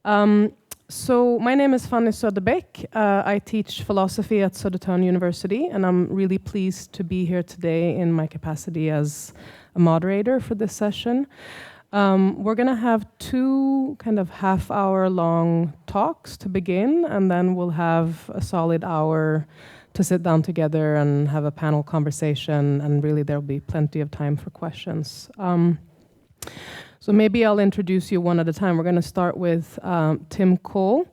So my name is Fanny Söderbeck. I teach philosophy at Södertörn University, and I'm really pleased to be here today in my capacity as a moderator for this session. We're going to have two kind of half-hour long talks to begin, and then we'll have a solid hour to sit down together and have a panel conversation, and really there'll be plenty of time for questions. So maybe I'll introduce you one at a time. We're going to start with Tim Cole,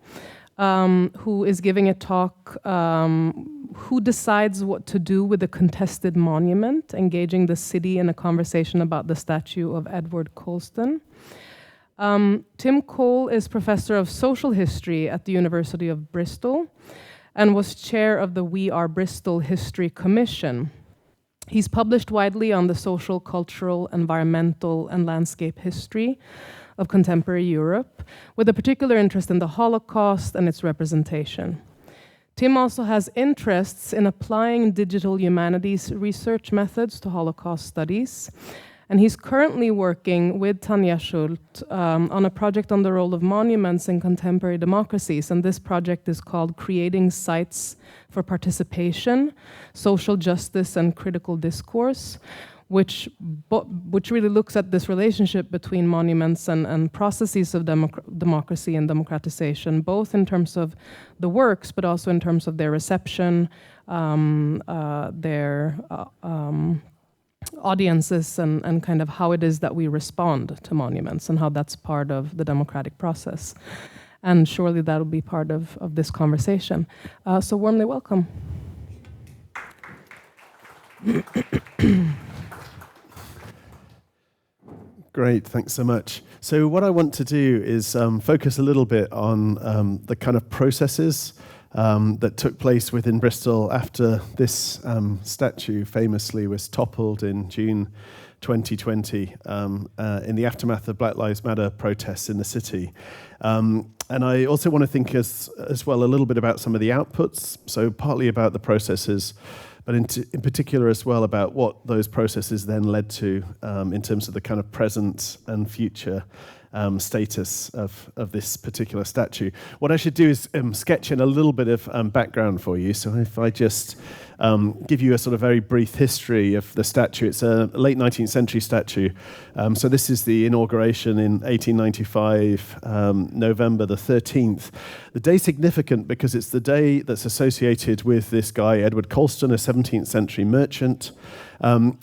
who is giving a talk, who decides what to do with a contested monument, engaging the city in a conversation about the statue of Edward Colston. Tim Cole is professor of social history at the University of Bristol and was chair of the We Are Bristol History Commission. He's published widely on the social, cultural, environmental, and landscape history of contemporary Europe, with a particular interest in the Holocaust and its representation. Tim also has interests in applying digital humanities research methods to Holocaust studies, and he's currently working with Tanja Schult on a project on the role of monuments in contemporary democracies, and this project is called Creating Sites for Participation, Social Justice and Critical Discourse, which really looks at this relationship between monuments and processes of democracy and democratization, both in terms of the works, but also in terms of their reception, their audiences, and kind of how it is that we respond to monuments and how that's part of the democratic process. And surely that'll be part of this conversation. So warmly welcome. Great, thanks so much. So what I want to do is focus a little bit on the kind of processes that took place within Bristol after this statue famously was toppled in June 2020 in the aftermath of Black Lives Matter protests in the city. And I also want to think as well a little bit about some of the outputs, so partly about the processes, but in particular as well about what those processes then led to in terms of the kind of present and future status of this particular statue. What I should do is sketch in a little bit of background for you. So if I just give you a sort of very brief history of the statue. It's a late 19th century statue. So this is the inauguration in 1895, November the 13th. The day significant because it's the day that's associated with this guy, Edward Colston, a 17th century merchant,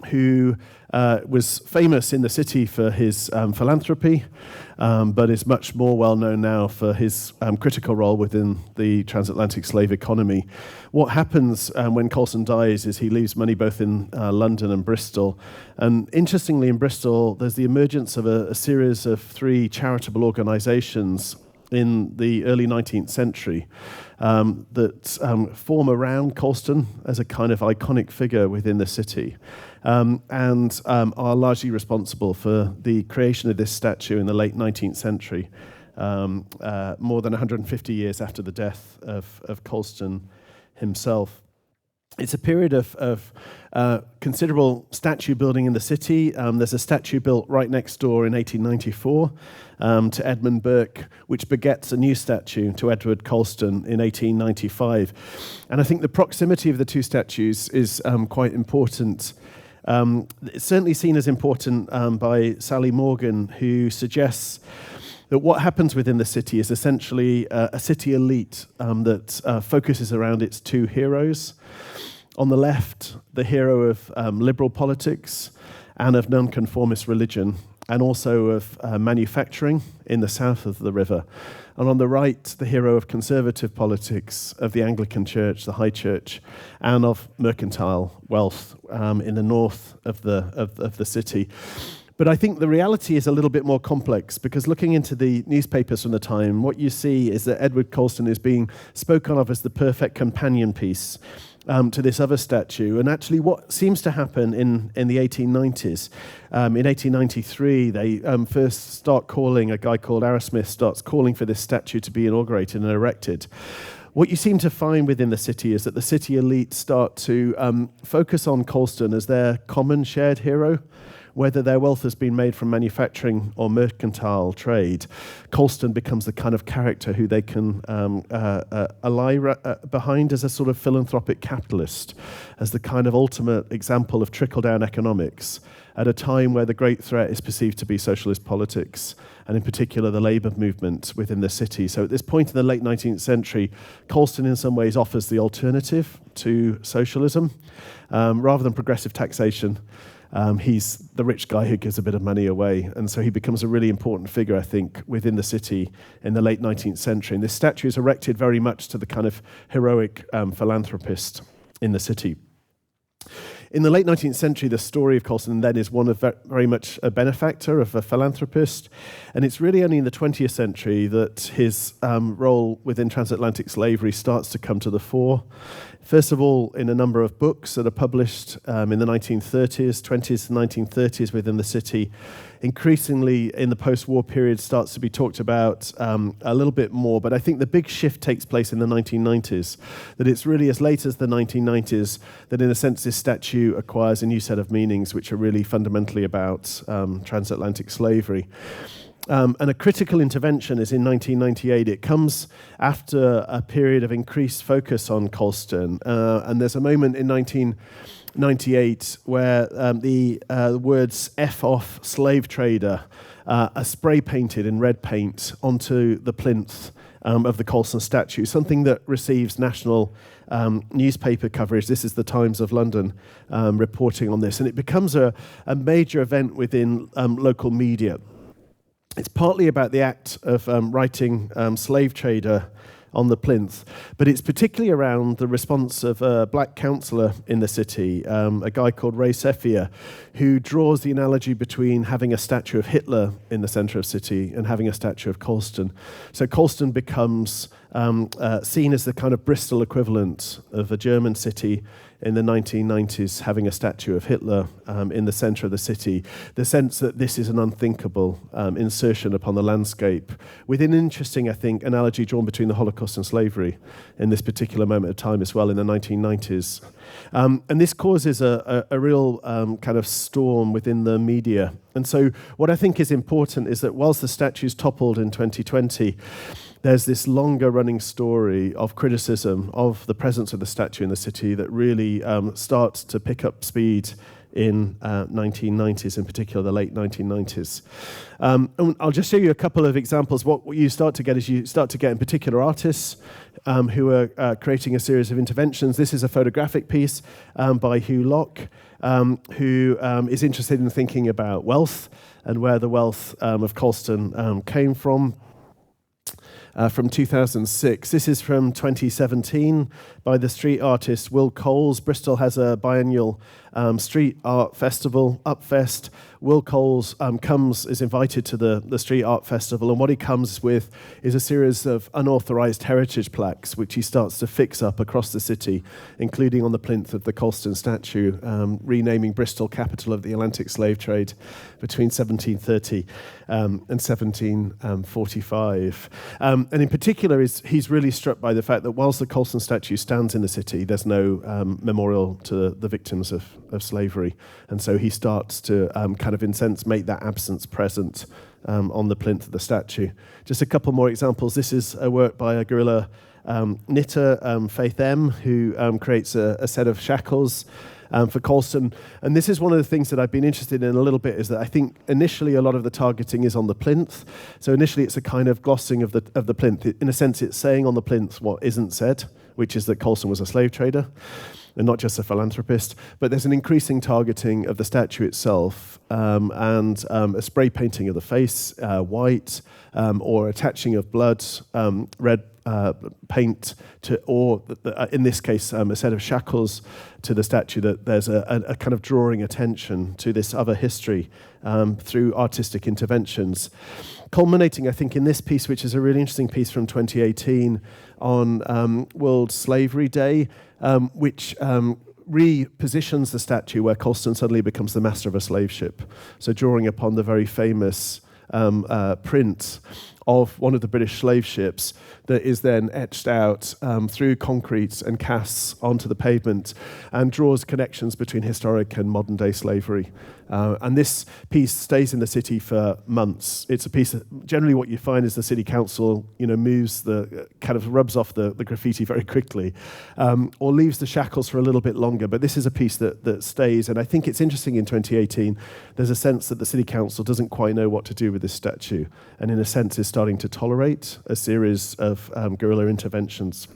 who was famous in the city for his philanthropy, but is much more well known now for his critical role within the transatlantic slave economy. What happens when Colston dies is he leaves money both in London and Bristol. And interestingly, in Bristol, there's the emergence of a series of 3 charitable organizations in the early 19th century that form around Colston as a kind of iconic figure within the city, and are largely responsible for the creation of this statue in the late 19th century, more than 150 years after the death of Colston himself. It's a period of considerable statue building in the city. There's a statue built right next door in 1894 to Edmund Burke, which begets a new statue to Edward Colston in 1895. And I think the proximity of the two statues is quite important. It's certainly seen as important by Sally Morgan, who suggests that what happens within the city is essentially a city elite that focuses around its 2 heroes. On the left, the hero of liberal politics and of nonconformist religion, and also of manufacturing in the south of the river. And on the right, the hero of conservative politics, of the Anglican Church, the High Church, and of mercantile wealth in the north of the city. But I think the reality is a little bit more complex, because looking into the newspapers from the time, what you see is that Edward Colston is being spoken of as the perfect companion piece to this other statue. And actually what seems to happen in the 1890s, in 1893, they first start calling, a guy called Arrowsmith starts calling for this statue to be inaugurated and erected. What you seem to find within the city is that the city elite start to focus on Colston as their common shared hero, whether their wealth has been made from manufacturing or mercantile trade, Colston becomes the kind of character who they can ally behind as a sort of philanthropic capitalist, as the kind of ultimate example of trickle-down economics at a time where the great threat is perceived to be socialist politics, and in particular the labour movement within the city. So at this point in the late 19th century, Colston in some ways offers the alternative to socialism. Rather than progressive taxation, he's the rich guy who gives a bit of money away, and so he becomes a really important figure, I think, within the city in the late 19th century. And this statue is erected very much to the kind of heroic philanthropist in the city. In the late 19th century, the story of Colston then is one of very much a benefactor, of a philanthropist, and it's really only in the 20th century that his role within transatlantic slavery starts to come to the fore. First of all, in a number of books that are published in the 1930s, 20s and 1930s within the city. Increasingly, in the post-war period, starts to be talked about a little bit more, but I think the big shift takes place in the 1990s, that it's really as late as the 1990s that, in a sense, this statue acquires a new set of meanings which are really fundamentally about transatlantic slavery. And a critical intervention is in 1998. It comes after a period of increased focus on Colston, and there's a moment in 1998 where the words "F off slave trader" are spray painted in red paint onto the plinth of the Colston statue, something that receives national newspaper coverage. This is the Times of London reporting on this, and it becomes a major event within local media. It's partly about the act of writing slave trader on the plinth, but it's particularly around the response of a black councillor in the city, a guy called Ray Sefia, who draws the analogy between having a statue of Hitler in the centre of the city and having a statue of Colston. So Colston becomes seen as the kind of Bristol equivalent of a German city in the 1990s, having a statue of Hitler in the centre of the city. The sense that this is an unthinkable insertion upon the landscape, with an interesting, I think, analogy drawn between the Holocaust and slavery in this particular moment of time as well in the 1990s. And this causes a real kind of storm within the media. And so what I think is important is that whilst the statue's toppled in 2020, there's this longer running story of criticism of the presence of the statue in the city that really starts to pick up speed in 1990s, in particular the late 1990s. And I'll just show you a couple of examples. What you start to get is in particular artists who are creating a series of interventions. This is a photographic piece by Hugh Locke, who is interested in thinking about wealth and where the wealth of Colston came from 2006. This is from 2017 by the street artist Will Coles. Bristol has a biennial street art festival, Upfest. Will Coles is invited to the street art festival, and what he comes with is a series of unauthorized heritage plaques, which he starts to fix up across the city, including on the plinth of the Colston statue, renaming Bristol capital of the Atlantic slave trade between 1730 and 1745. And in particular, he's really struck by the fact that whilst the Colston statue stands in the city, there's no memorial to the victims of slavery. And so he starts to kind of, in a sense, make that absence present on the plinth of the statue. Just a couple more examples. This is a work by a guerrilla knitter, Faith M., who creates a set of shackles for Colston. And this is one of the things that I've been interested in a little bit, is that I think initially a lot of the targeting is on the plinth. So initially it's a kind of glossing of the plinth. In a sense, it's saying on the plinth what isn't said, which is that Colston was a slave trader and not just a philanthropist. But there's an increasing targeting of the statue itself and a spray painting of the face, white, or attaching of blood, red paint to, or in this case, a set of shackles to the statue, that there's a kind of drawing attention to this other history through artistic interventions. Culminating, I think, in this piece, which is a really interesting piece from 2018 on World Slavery Day, which repositions the statue where Colston suddenly becomes the master of a slave ship. So drawing upon the very famous print of one of the British slave ships that is then etched out through concrete and casts onto the pavement and draws connections between historic and modern day slavery. And this piece stays in the city for months. It's a piece that generally what you find is the city council, moves kind of rubs off the graffiti very quickly, or leaves the shackles for a little bit longer. But this is a piece that stays. And I think it's interesting in 2018, there's a sense that the city council doesn't quite know what to do with this statue, and in a sense is starting to tolerate a series of guerrilla interventions.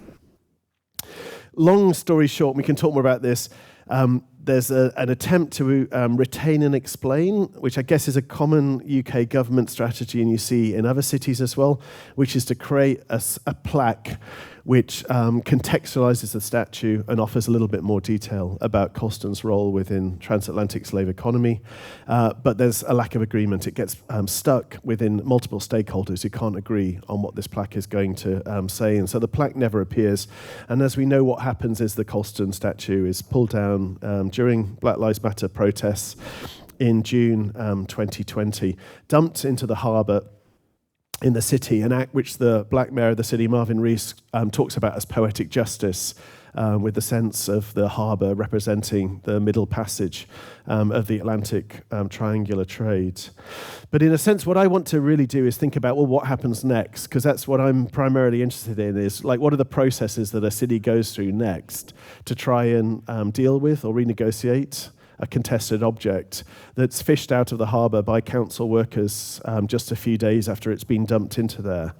Long story short, we can talk more about this. There's an attempt to retain and explain, which I guess is a common UK government strategy, and you see in other cities as well, which is to create a plaque which contextualizes the statue and offers a little bit more detail about Konstens' role within transatlantic slave economy. But there's a lack of agreement. It gets stuck within multiple stakeholders who can't agree on what this plaque is going to say. And so the plaque never appears. And as we know, what happens is the Konstens statue is pulled down during Black Lives Matter protests in June 2020, dumped into the harbour in the city, an act which the Black Mayor of the city, Marvin Rees, talks about as poetic justice, with the sense of the harbour representing the middle passage of the Atlantic triangular trade. But in a sense, what I want to really do is think about, well, what happens next? Because that's what I'm primarily interested in, is like, what are the processes that a city goes through next to try and deal with or renegotiate a contested object that's fished out of the harbour by council workers just a few days after it's been dumped into there.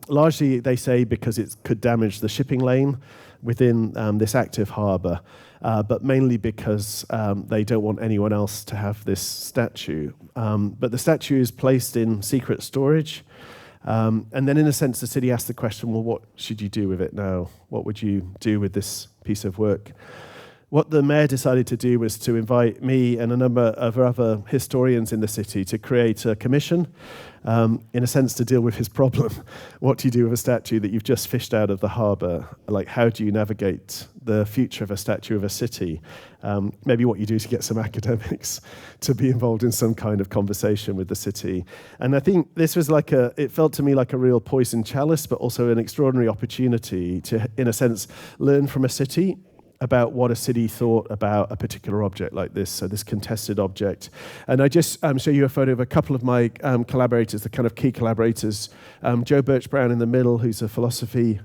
Largely, they say, because it could damage the shipping lane within this active harbour, but mainly because they don't want anyone else to have this statue. But the statue is placed in secret storage. And then, in a sense, the city asked the question, well, what should you do with it now? What would you do with this piece of work? What the mayor decided to do was to invite me and a number of other historians in the city to create a commission, in a sense, to deal with his problem. What do you do with a statue that you've just fished out of the harbour? Like, how do you navigate the future of a statue of a city? Maybe what you do is to get some academics to be involved in some kind of conversation with the city. And I think this was it felt to me like a real poison chalice, but also an extraordinary opportunity to, in a sense, learn from a city about what a city thought about a particular object like this, so this contested object. And I just show you a photo of a couple of my collaborators, the kind of key collaborators. Joe Birch-Brown in the middle, who's a philosophy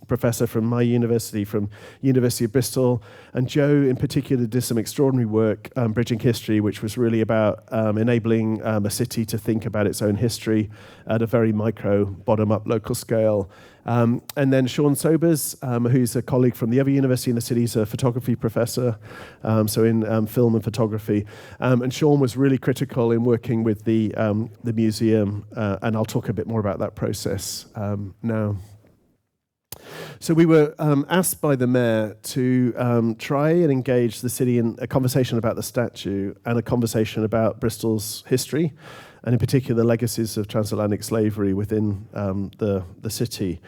professor from my university, from University of Bristol. And Joe in particular did some extraordinary work, Bridging History, which was really about enabling a city to think about its own history at a very micro, bottom-up local scale. And then Sean Sobers, who's a colleague from the other university in the city, is a photography professor, so in film and photography. And Sean was really critical in working with the museum, and I'll talk a bit more about that process now. So we were asked by the mayor to try and engage the city in a conversation about the statue and a conversation about Bristol's history, and in particular the legacies of transatlantic slavery within the city.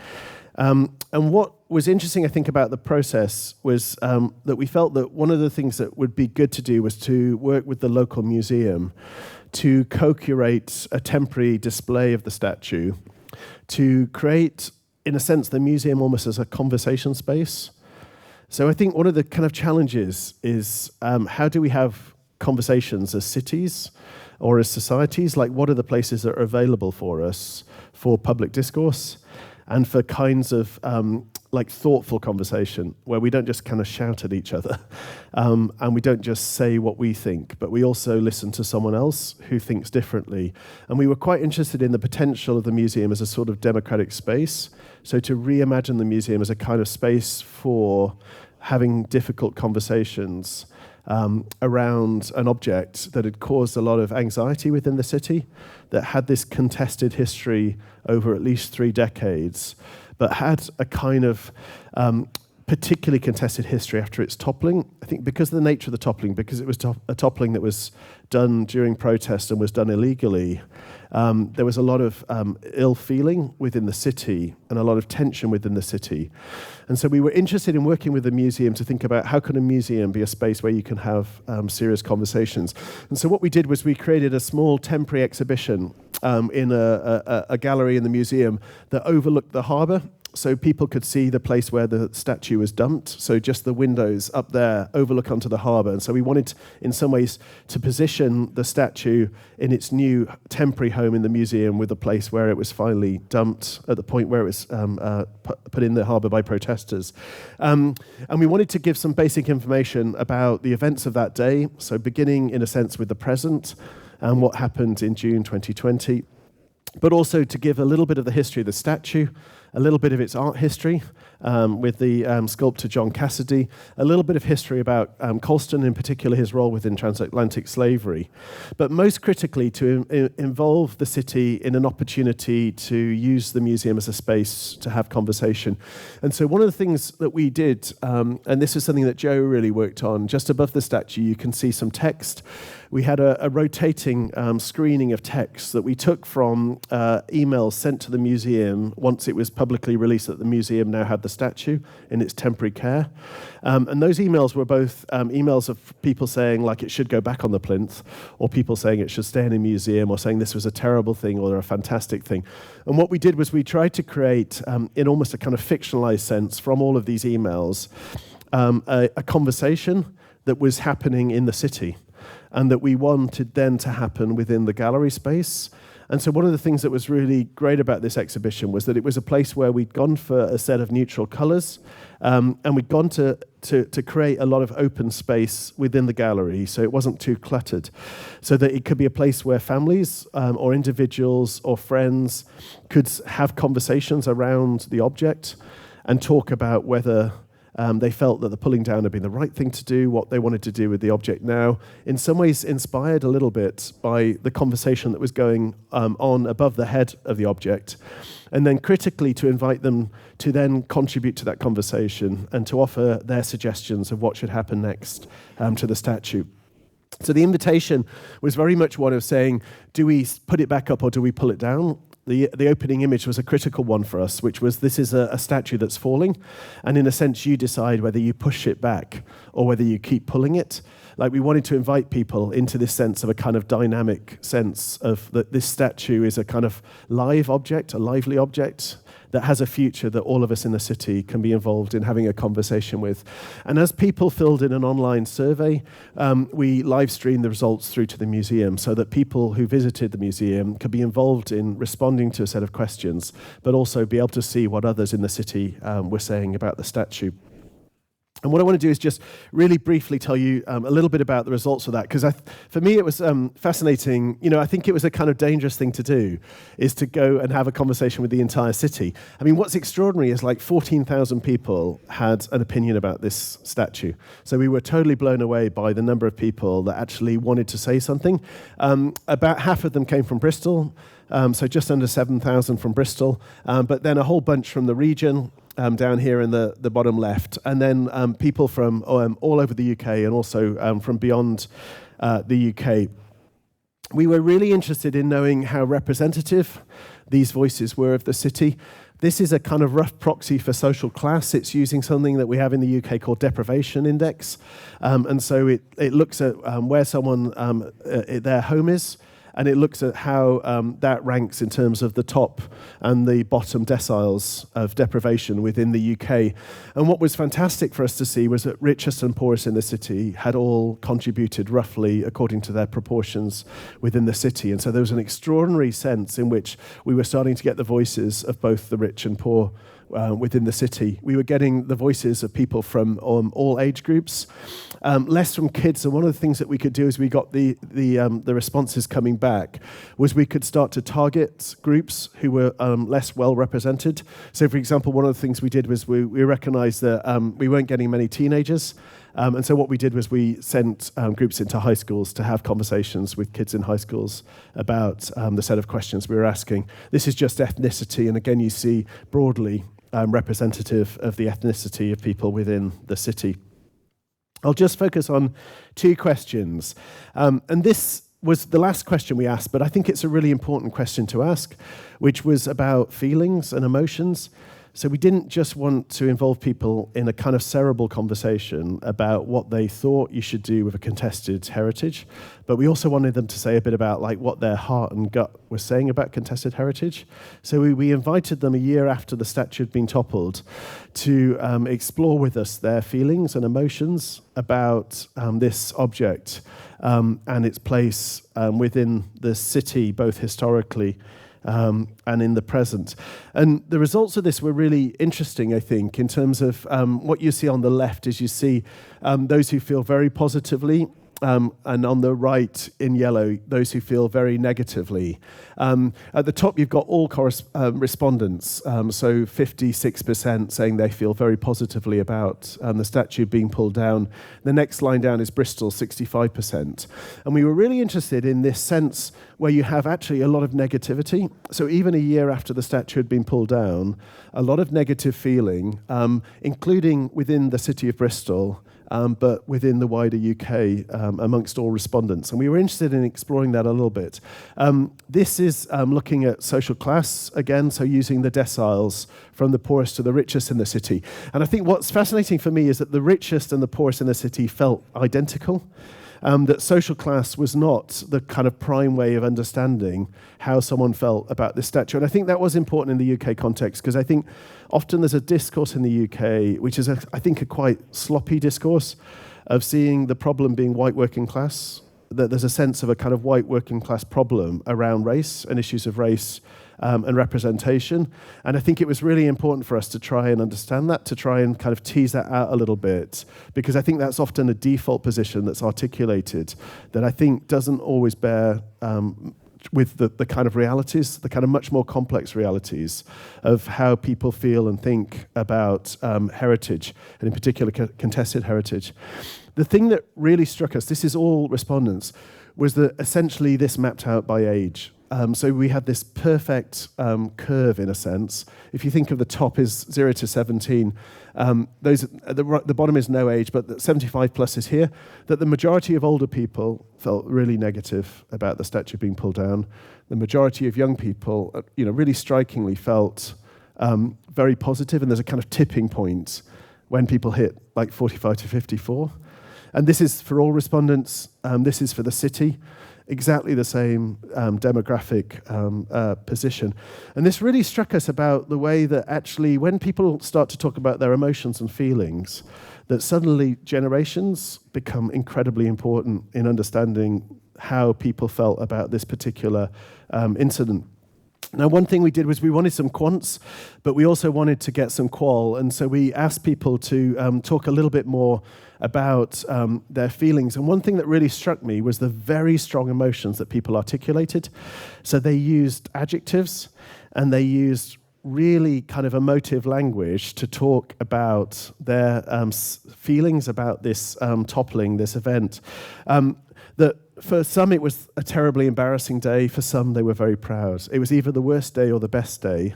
And what was interesting, I think, about the process was that we felt that one of the things that would be good to do was to work with the local museum to co-curate a temporary display of the statue, to create, in a sense, the museum almost as a conversation space. So I think one of the kind of challenges is how do we have conversations as cities or as societies? Like, what are the places that are available for us for public discourse and for kinds of thoughtful conversation where we don't just kind of shout at each other and we don't just say what we think, but we also listen to someone else who thinks differently. And we were quite interested in the potential of the museum as a sort of democratic space. So to reimagine the museum as a kind of space for having difficult conversations around an object that had caused a lot of anxiety within the city, that had this contested history over at least 3 decades, but had a kind of particularly contested history after its toppling. I think because of the nature of the toppling, because it was a toppling that was done during protest and was done illegally, there was a lot of ill feeling within the city and a lot of tension within the city. And so we were interested in working with the museum to think about how can a museum be a space where you can have serious conversations. And so what we did was we created a small temporary exhibition in a gallery in the museum that overlooked the harbour. So people could see the place where the statue was dumped. So just the windows up there overlook onto the harbour. And so we wanted, in some ways, to position the statue in its new temporary home in the museum with the place where it was finally dumped at the point where it was put in the harbour by protesters. And we wanted to give some basic information about the events of that day. So beginning, in a sense, with the present and what happened in June 2020. But also to give a little bit of the history of the statue, a little bit of its art history with the sculptor John Cassidy, a little bit of history about Colston, in particular his role within transatlantic slavery, but most critically to involve the city in an opportunity to use the museum as a space to have conversation. And so one of the things that we did, and this is something that Joe really worked on, just above the statue you can see some text. We had a rotating screening of text that we took from emails sent to the museum once it was publicly released that the museum now had the statue in its temporary care. And those emails were both emails of people saying like it should go back on the plinth, or people saying it should stay in a museum, or saying this was a terrible thing or a fantastic thing. And what we did was we tried to create, in almost a kind of fictionalized sense from all of these emails, a conversation that was happening in the city, and that we wanted then to happen within the gallery space. And so one of the things that was really great about this exhibition was that it was a place where we'd gone for a set of neutral colours, and we'd gone to create a lot of open space within the gallery, so it wasn't too cluttered, so that it could be a place where families or individuals or friends could have conversations around the object and talk about whether they felt that the pulling down had been the right thing to do, what they wanted to do with the object now, in some ways inspired a little bit by the conversation that was going on above the head of the object, and then critically to invite them to then contribute to that conversation and to offer their suggestions of what should happen next to the statue. So the invitation was very much one of saying, do we put it back up or do we pull it down? The opening image was a critical one for us, which was this is a statue that's falling, and in a sense you decide whether you push it back or whether you keep pulling it. Like we wanted to invite people into this sense of a kind of dynamic sense of that this statue is a kind of live object, a lively object that has a future that all of us in the city can be involved in having a conversation with. And as people filled in an online survey, we live streamed the results through to the museum so that people who visited the museum could be involved in responding to a set of questions, but also be able to see what others in the city were saying about the statue. And what I want to do is just really briefly tell you a little bit about the results of that, because for me it was fascinating. You know, I think it was a kind of dangerous thing to do, is to go and have a conversation with the entire city. I mean, what's extraordinary is like 14,000 people had an opinion about this statue. So we were totally blown away by the number of people that actually wanted to say something. About half of them came from Bristol, so just under 7,000 from Bristol, but then a whole bunch from the region, down here in the bottom left, and then people from all over the UK and also from beyond the UK. We were really interested in knowing how representative these voices were of the city. This is a kind of rough proxy for social class. It's using something that we have in the UK called deprivation index, and so it looks at where someone their home is, and it looks at how that ranks in terms of the top and the bottom deciles of deprivation within the UK. And what was fantastic for us to see was that richest and poorest in the city had all contributed roughly according to their proportions within the city. And so there was an extraordinary sense in which we were starting to get the voices of both the rich and poor within the city. We were getting the voices of people from all age groups, less from kids. And one of the things that we could do as we got the responses coming back was we could start to target groups who were less well represented. So, for example, one of the things we did was we recognized that we weren't getting many teenagers. And so what we did was we sent groups into high schools to have conversations with kids in high schools about the set of questions we were asking. This is just ethnicity, and again you see broadly representative of the ethnicity of people within the city. I'll just focus on two questions. And this was the last question we asked, but I think it's a really important question to ask, which was about feelings and emotions. So we didn't just want to involve people in a kind of cerebral conversation about what they thought you should do with a contested heritage, but we also wanted them to say a bit about like what their heart and gut was saying about contested heritage. So we invited them a year after the statue had been toppled to explore with us their feelings and emotions about this object and its place within the city, both historically and in the present. And the results of this were really interesting, I think, in terms of what you see on the left is you see those who feel very positively, and on the right in yellow, those who feel very negatively. At the top, you've got all respondents, so 56% saying they feel very positively about the statue being pulled down. The next line down is Bristol, 65%. And we were really interested in this sense where you have actually a lot of negativity. So even a year after the statue had been pulled down, a lot of negative feeling, including within the city of Bristol, but within the wider UK amongst all respondents. And we were interested in exploring that a little bit. This is looking at social class, again, so using the deciles from the poorest to the richest in the city. And I think what's fascinating for me is that the richest and the poorest in the city felt identical. That social class was not the kind of prime way of understanding how someone felt about this statue. And I think that was important in the UK context, because I think often there's a discourse in the UK, which is, I think, a quite sloppy discourse of seeing the problem being white working class, that there's a sense of a kind of white working class problem around race and issues of race and representation. And I think it was really important for us to try and understand that, to try and kind of tease that out a little bit, because I think that's often a default position that's articulated that I think doesn't always bear with the kind of realities, the kind of much more complex realities of how people feel and think about heritage, and in particular contested heritage. The thing that really struck us, this is all respondents, was that essentially this mapped out by age. So we had this perfect curve, in a sense. If you think of the top is 0 to 17, the bottom is no age, but 75 plus is here, that the majority of older people felt really negative about the statue being pulled down. The majority of young people, really strikingly felt very positive, and there's a kind of tipping point when people hit like 45 to 54. And this is for all respondents, this is for the city. Exactly the same demographic position. And this really struck us about the way that actually when people start to talk about their emotions and feelings, that suddenly generations become incredibly important in understanding how people felt about this particular incident. Now, one thing we did was we wanted some quants, but we also wanted to get some qual. And so we asked people to talk a little bit more about their feelings. And one thing that really struck me was the very strong emotions that people articulated. So they used adjectives, and they used really kind of emotive language to talk about their feelings about this toppling, this event. That for some it was a terribly embarrassing day, for some they were very proud. It was either the worst day or the best day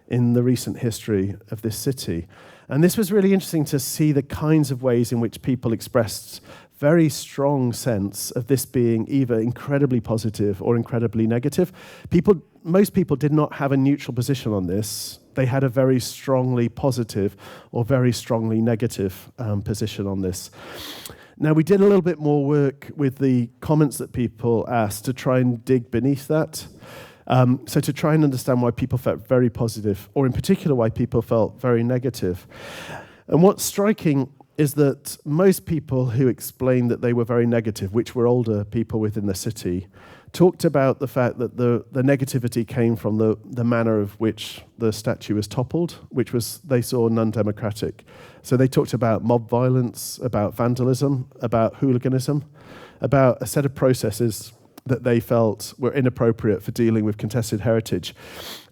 in the recent history of this city. And this was really interesting to see the kinds of ways in which people expressed very strong sense of this being either incredibly positive or incredibly negative. Most people did not have a neutral position on this. They had a very strongly positive or very strongly negative position on this. Now, we did a little bit more work with the comments that people asked to try and dig beneath that. So to try and understand why people felt very positive, or in particular why people felt very negative. And what's striking is that most people who explained that they were very negative, which were older people within the city, talked about the fact that the negativity came from the manner of which the statue was toppled, which was, they saw, non-democratic. So they talked about mob violence, about vandalism, about hooliganism, about a set of processes that they felt were inappropriate for dealing with contested heritage.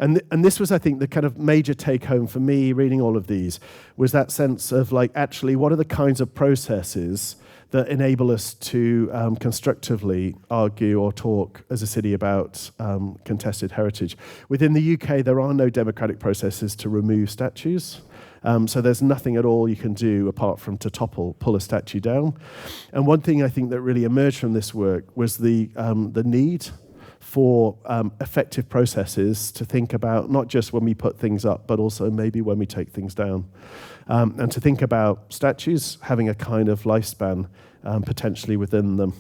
And this was, I think, the kind of major take-home for me reading all of these, was that sense of, like, actually, what are the kinds of processes that enable us to constructively argue or talk as a city about contested heritage. Within the UK, there are no democratic processes to remove statues. So there's nothing at all you can do apart from to pull a statue down. And one thing I think that really emerged from this work was the need for effective processes to think about, not just when we put things up, but also maybe when we take things down. And to think about statues having a kind of lifespan potentially within them.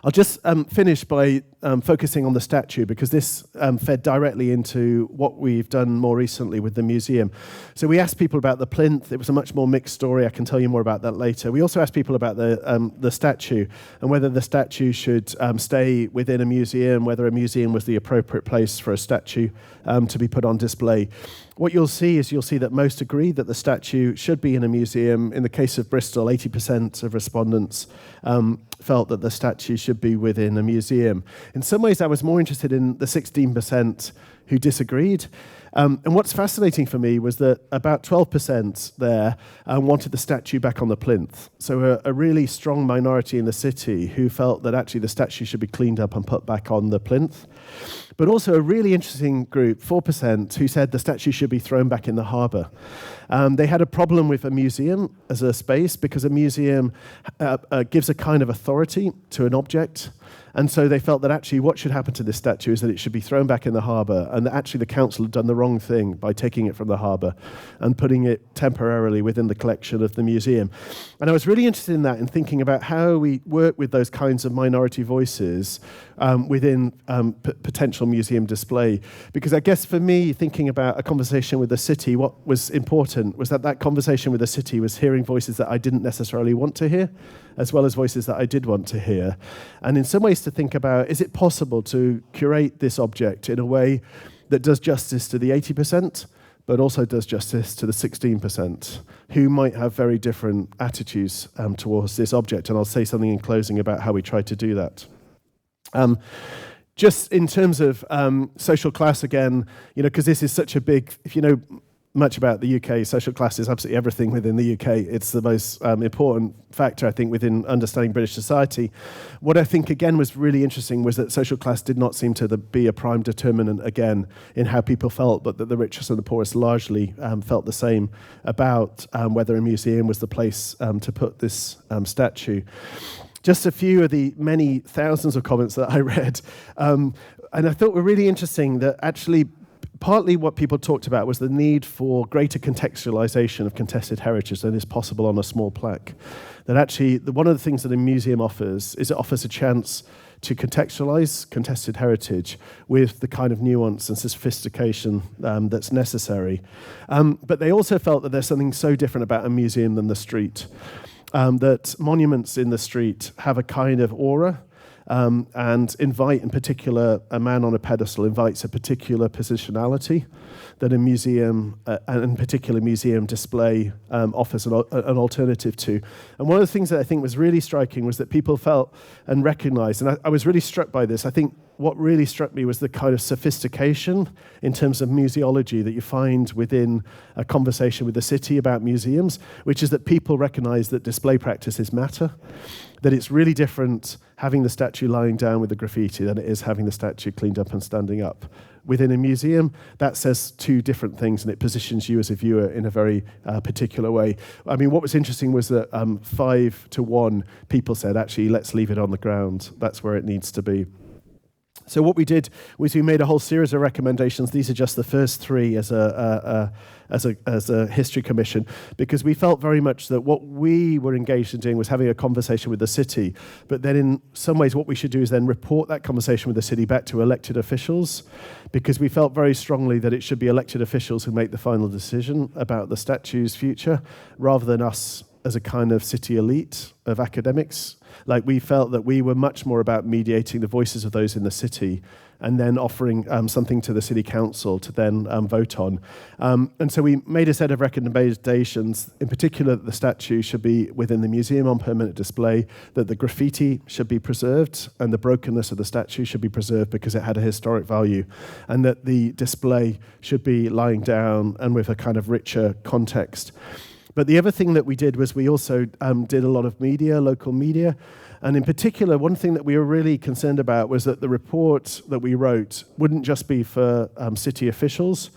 I'll just finish by focusing on the statue, because this fed directly into what we've done more recently with the museum. So we asked people about the plinth. It was a much more mixed story. I can tell you more about that later. We also asked people about the statue and whether the statue should stay within a museum, whether a museum was the appropriate place for a statue to be put on display. What you'll see that most agree that the statue should be in a museum. In the case of Bristol, 80% of respondents felt that the statue should be within a museum. In some ways, I was more interested in the 16% who disagreed. And what's fascinating for me was that about 12% there wanted the statue back on the plinth. So a really strong minority in the city who felt that actually the statue should be cleaned up and put back on the plinth. But also a really interesting group, 4%, who said the statue should be thrown back in the harbour. They had a problem with a museum as a space because a museum gives a kind of authority to an object. And so they felt that actually what should happen to this statue is that it should be thrown back in the harbour, and that actually the council had done the wrong thing by taking it from the harbour and putting it temporarily within the collection of the museum. And I was really interested in that, in thinking about how we work with those kinds of minority voices within potential museum display. Because I guess for me, thinking about a conversation with the city, what was important was that conversation with the city was hearing voices that I didn't necessarily want to hear, as well as voices that I did want to hear. And in some ways to think about, is it possible to curate this object in a way that does justice to the 80%, but also does justice to the 16%, who might have very different attitudes towards this object? And I'll say something in closing about how we try to do that. Just in terms of social class again, because this is such a big, if you know much about the UK, social class is absolutely everything within the UK. It's the most important factor, I think, within understanding British society. What I think, again, was really interesting was that social class did not seem to be a prime determinant, again, in how people felt, but that the richest and the poorest largely felt the same about whether a museum was the place to put this statue. Just a few of the many thousands of comments that I read, and I thought were really interesting that actually partly what people talked about was the need for greater contextualization of contested heritage than is possible on a small plaque. That actually, one of the things that a museum offers is it offers a chance to contextualize contested heritage with the kind of nuance and sophistication that's necessary. But they also felt that there's something so different about a museum than the street. That monuments in the street have a kind of aura, and invite, in particular, a man on a pedestal invites a particular positionality that a museum, and in particular museum display, offers an alternative to. And one of the things that I think was really striking was that people felt and recognized, and I was really struck by this. I think what really struck me was the kind of sophistication in terms of museology that you find within a conversation with the city about museums, which is that people recognize that display practices matter, that it's really different having the statue lying down with the graffiti than it is having the statue cleaned up and standing up. Within a museum, that says two different things, and it positions you as a viewer in a very particular way. I mean, what was interesting was that 5-1 people said, actually, let's leave it on the ground. That's where it needs to be. So what we did was we made a whole series of recommendations. These are just the first three as a history commission, because we felt very much that what we were engaged in doing was having a conversation with the city. But then in some ways what we should do is then report that conversation with the city back to elected officials, because we felt very strongly that it should be elected officials who make the final decision about the statue's future, rather than us as a kind of city elite of academics. Like, we felt that we were much more about mediating the voices of those in the city and then offering something to the city council to then vote on. And so we made a set of recommendations, in particular that the statue should be within the museum on permanent display, that the graffiti should be preserved and the brokenness of the statue should be preserved because it had a historic value, and that the display should be lying down and with a kind of richer context. But the other thing that we did was we also did a lot of media, local media. And in particular, one thing that we were really concerned about was that the report that we wrote wouldn't just be for city officials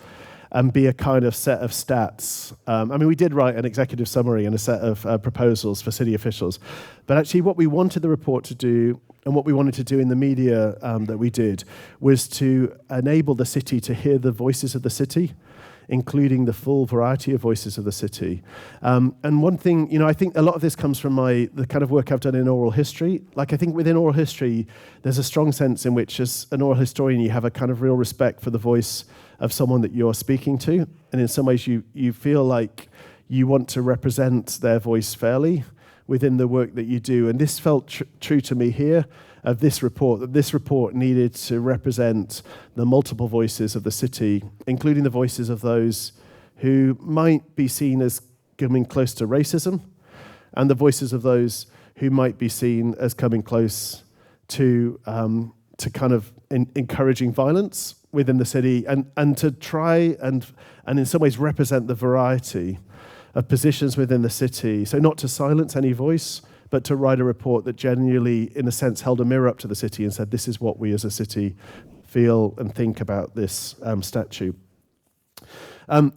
and be a kind of set of stats. I mean, we did write an executive summary and a set of proposals for city officials. But actually what we wanted the report to do And what we wanted to do in the media that we did was to enable the city to hear the voices of the city, including the full variety of voices of the city. And one thing, I think a lot of this comes from the kind of work I've done in oral history. Like, I think within oral history, there's a strong sense in which, as an oral historian, you have a kind of real respect for the voice of someone that you're speaking to. And in some ways, you feel like you want to represent their voice fairly within the work that you do. And this felt true to me here of this report, that this report needed to represent the multiple voices of the city, including the voices of those who might be seen as coming close to racism, and the voices of those who might be seen as coming close to kind of encouraging violence within the city, and to try and in some ways represent the variety of positions within the city. So not to silence any voice, but to write a report that genuinely, in a sense, held a mirror up to the city and said, this is what we as a city feel and think about this statue.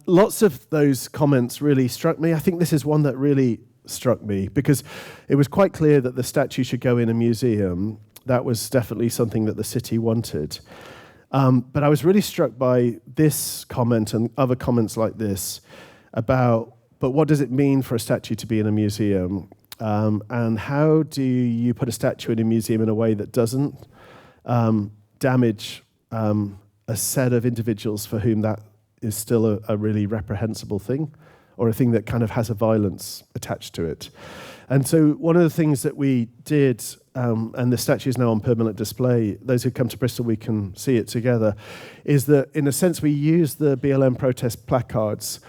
Lots of those comments really struck me. I think this is one that really struck me because it was quite clear that the statue should go in a museum. That was definitely something that the city wanted. But I was really struck by this comment and other comments like this about, but what does it mean for a statue to be in a museum? And how do you put a statue in a museum in a way that doesn't damage a set of individuals for whom that is still a really reprehensible thing, or a thing that kind of has a violence attached to it? And so one of the things that we did, and the statue is now on permanent display, those who come to Bristol, we can see it together, is that in a sense we use the BLM protest placards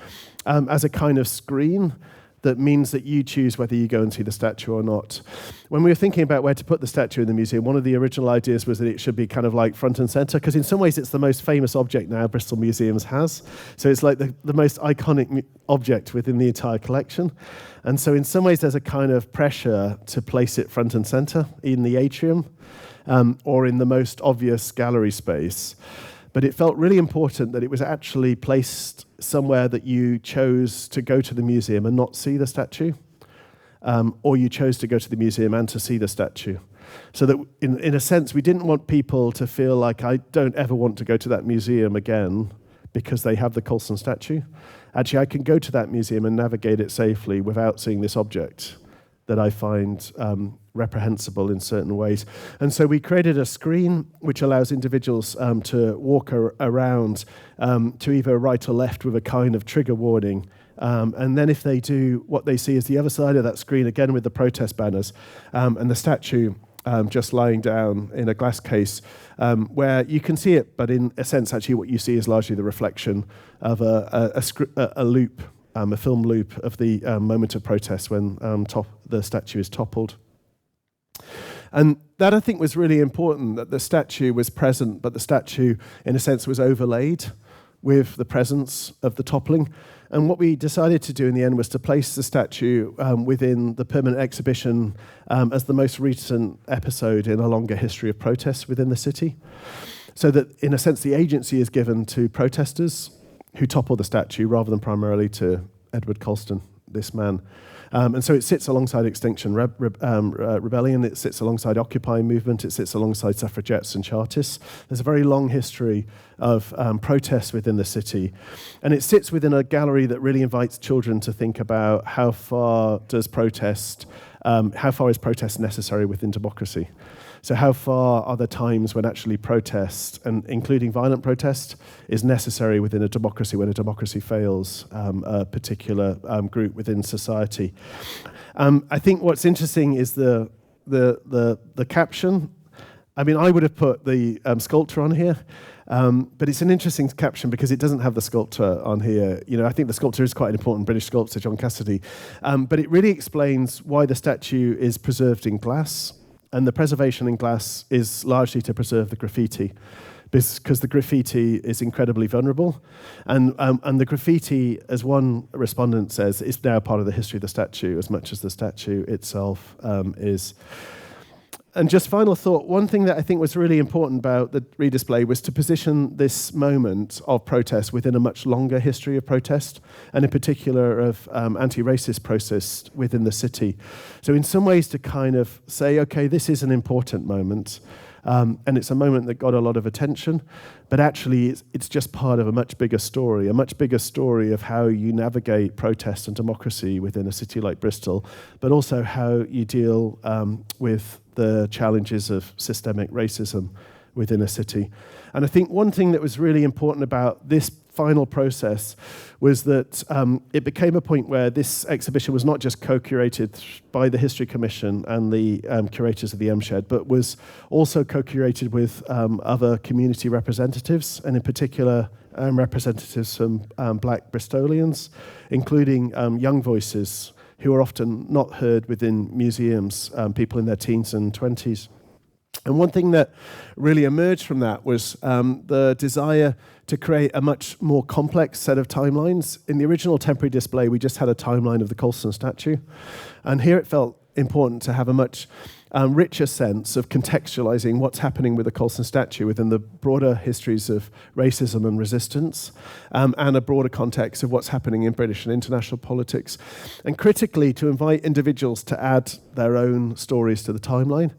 as a kind of screen that means that you choose whether you go and see the statue or not. When we were thinking about where to put the statue in the museum, one of the original ideas was that it should be kind of like front and center, because in some ways it's the most famous object now Bristol Museums has. So it's like the most iconic object within the entire collection. And so in some ways there's a kind of pressure to place it front and center in the atrium or in the most obvious gallery space. But it felt really important that it was actually placed somewhere that you chose to go to the museum and not see the statue, or you chose to go to the museum and to see the statue. So that in a sense, we didn't want people to feel like, I don't ever want to go to that museum again because they have the Colston statue. Actually, I can go to that museum and navigate it safely without seeing this object that I find reprehensible in certain ways. And so we created a screen which allows individuals to walk around to either right or left with a kind of trigger warning. And then if they do, what they see is the other side of that screen, again with the protest banners, and the statue just lying down in a glass case, where you can see it, but in a sense, actually what you see is largely the reflection of a loop, a film loop of the moment of protest when the statue is toppled. And that, I think, was really important, that the statue was present, but the statue, in a sense, was overlaid with the presence of the toppling. And what we decided to do in the end was to place the statue within the permanent exhibition as the most recent episode in a longer history of protests within the city. So that, in a sense, the agency is given to protesters who topple the statue rather than primarily to Edward Colston, this man. And so it sits alongside Extinction Rebellion, it sits alongside Occupy movement, it sits alongside suffragettes and Chartists. There's a very long history of protests within the city. And it sits within a gallery that really invites children to think about how far is protest necessary within democracy? So how far are the times when actually protest, and including violent protest, is necessary within a democracy when a democracy fails a particular group within society? I think what's interesting is the caption. I mean, I would have put the sculptor on here, but it's an interesting caption because it doesn't have the sculptor on here. I think the sculptor is quite an important British sculptor, John Cassidy, but it really explains why the statue is preserved in glass. And the preservation in glass is largely to preserve the graffiti, because the graffiti is incredibly vulnerable. And the graffiti, as one respondent says, is now part of the history of the statue as much as the statue itself is. And just final thought, one thing that I think was really important about the redisplay was to position this moment of protest within a much longer history of protest, and in particular of anti-racist protests within the city. So in some ways to kind of say, okay, this is an important moment, and it's a moment that got a lot of attention, but actually it's just part of a much bigger story of how you navigate protest and democracy within a city like Bristol, but also how you deal with the challenges of systemic racism within a city. And I think one thing that was really important about this final process was that it became a point where this exhibition was not just co-curated by the History Commission and the curators of the M-Shed, but was also co-curated with other community representatives, and in particular representatives from Black Bristolians, including young voices who are often not heard within museums, people in their teens and 20s. And one thing that really emerged from that was the desire to create a much more complex set of timelines. In the original temporary display, we just had a timeline of the Colston statue. And here it felt important to have a much richer sense of contextualizing what's happening with the Colston statue within the broader histories of racism and resistance, and a broader context of what's happening in British and international politics. And critically, to invite individuals to add their own stories to the timeline.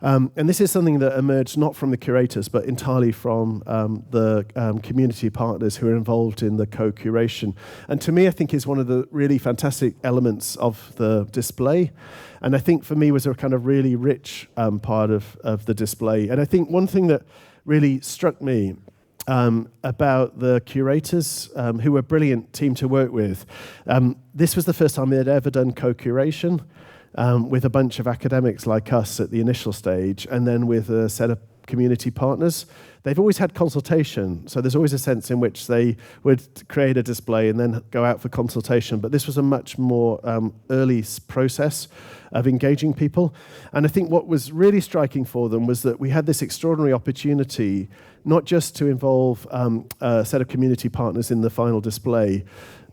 And this is something that emerged not from the curators, but entirely from the community partners who are involved in the co-curation. And to me, I think is one of the really fantastic elements of the display. And I think for me was a kind of really rich part of the display. And I think one thing that really struck me about the curators, who were a brilliant team to work with, this was the first time they had ever done co-curation. With a bunch of academics like us at the initial stage, and then with a set of community partners. They've always had consultation, so there's always a sense in which they would create a display and then go out for consultation, but this was a much more early process of engaging people. And I think what was really striking for them was that we had this extraordinary opportunity, not just to involve a set of community partners in the final display,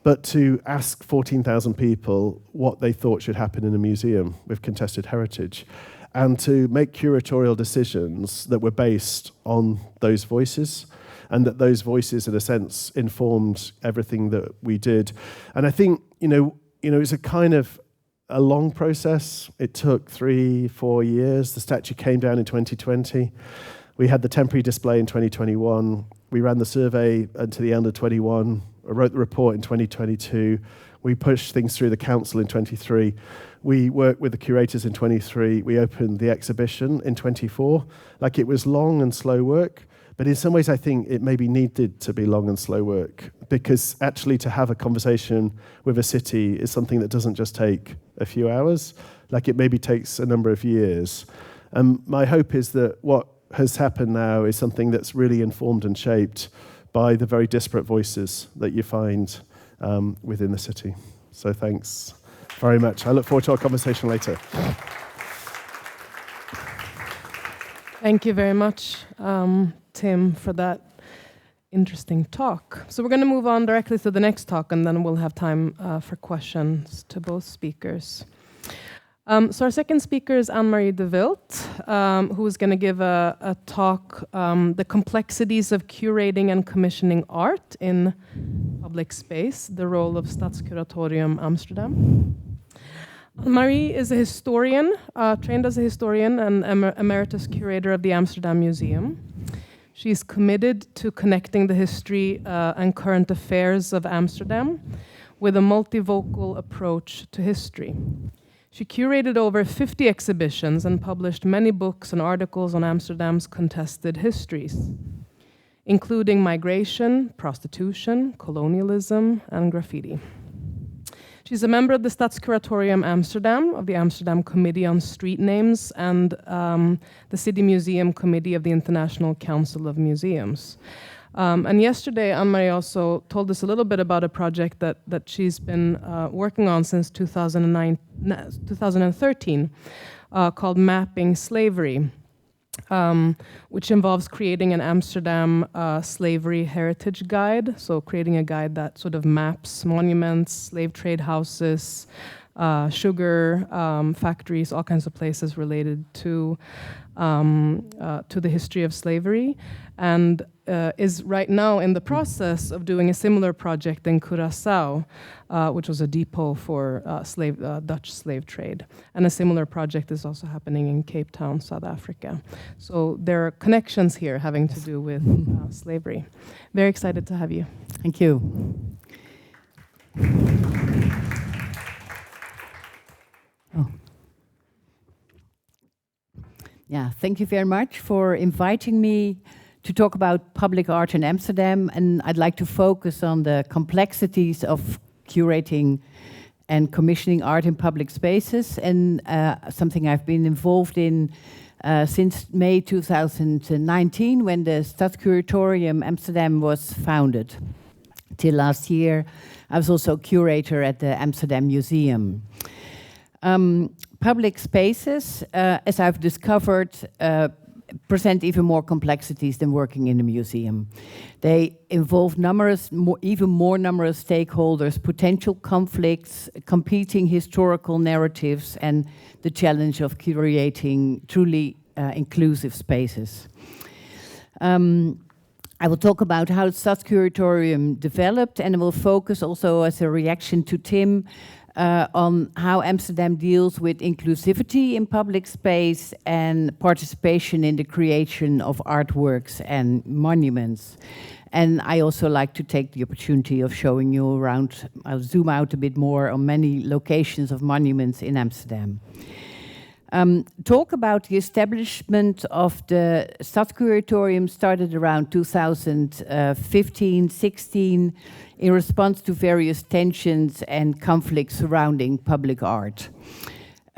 but to ask 14,000 people what they thought should happen in a museum with contested heritage, and to make curatorial decisions that were based on those voices, and that those voices, in a sense, informed everything that we did. And I think, it's a kind of a long process. It took 3-4 years. The statue came down in 2020. We had the temporary display in 2021. We ran the survey until the end of 21. I wrote the report in 2022. We pushed things through the council in 23. We worked with the curators in 23. We opened the exhibition in 24. Like, it was long and slow work, but in some ways I think it maybe needed to be long and slow work, because actually to have a conversation with a city is something that doesn't just take a few hours. Like, it maybe takes a number of years. My hope is that what has happened now is something that's really informed and shaped by the very disparate voices that you find within the city. So thanks very much. I look forward to our conversation later. Thank you very much, Tim, for that interesting talk. So we're going to move on directly to the next talk, and then we'll have time for questions to both speakers. So our second speaker is Anne-Marie de Wilt, who is going to give a talk, The Complexities of Curating and Commissioning Art in Public Space, the Role of Stadskuratorium Amsterdam. Anne-Marie is a historian, trained as a historian and emeritus curator of the Amsterdam Museum. She's committed to connecting the history and current affairs of Amsterdam with a multivocal approach to history. She curated over 50 exhibitions and published many books and articles on Amsterdam's contested histories, including migration, prostitution, colonialism, and graffiti. She's a member of the Stadskuratorium Amsterdam, of the Amsterdam Committee on Street Names, and the City Museum Committee of the International Council of Museums. And yesterday, Anne-Marie also told us a little bit about a project that she's been working on since 2013, called Mapping Slavery, which involves creating an Amsterdam slavery heritage guide. So creating a guide that sort of maps monuments, slave trade houses, sugar factories, all kinds of places related to the history of slavery, and is right now in the process of doing a similar project in Curaçao, which was a depot for Dutch slave trade. And a similar project is also happening in Cape Town, South Africa. So there are connections here having to do with slavery. Very excited to have you. Thank you. Oh. Yeah, thank you very much for inviting me to talk about public art in Amsterdam, and I'd like to focus on the complexities of curating and commissioning art in public spaces, and something I've been involved in since May 2019, when the Stadscuratorium Amsterdam was founded. Till last year, I was also curator at the Amsterdam Museum. Public spaces, as I've discovered, present even more complexities than working in a museum. They involve even more numerous stakeholders, potential conflicts, competing historical narratives, and the challenge of curating truly inclusive spaces. I will talk about how Stadscuratorium developed, and I will focus also as a reaction to Tim on how Amsterdam deals with inclusivity in public space and participation in the creation of artworks and monuments. And I also like to take the opportunity of showing you around. I'll zoom out a bit more on many locations of monuments in Amsterdam. Talk about the establishment of the Stadscuratorium started around 2015-16 in response to various tensions and conflicts surrounding public art.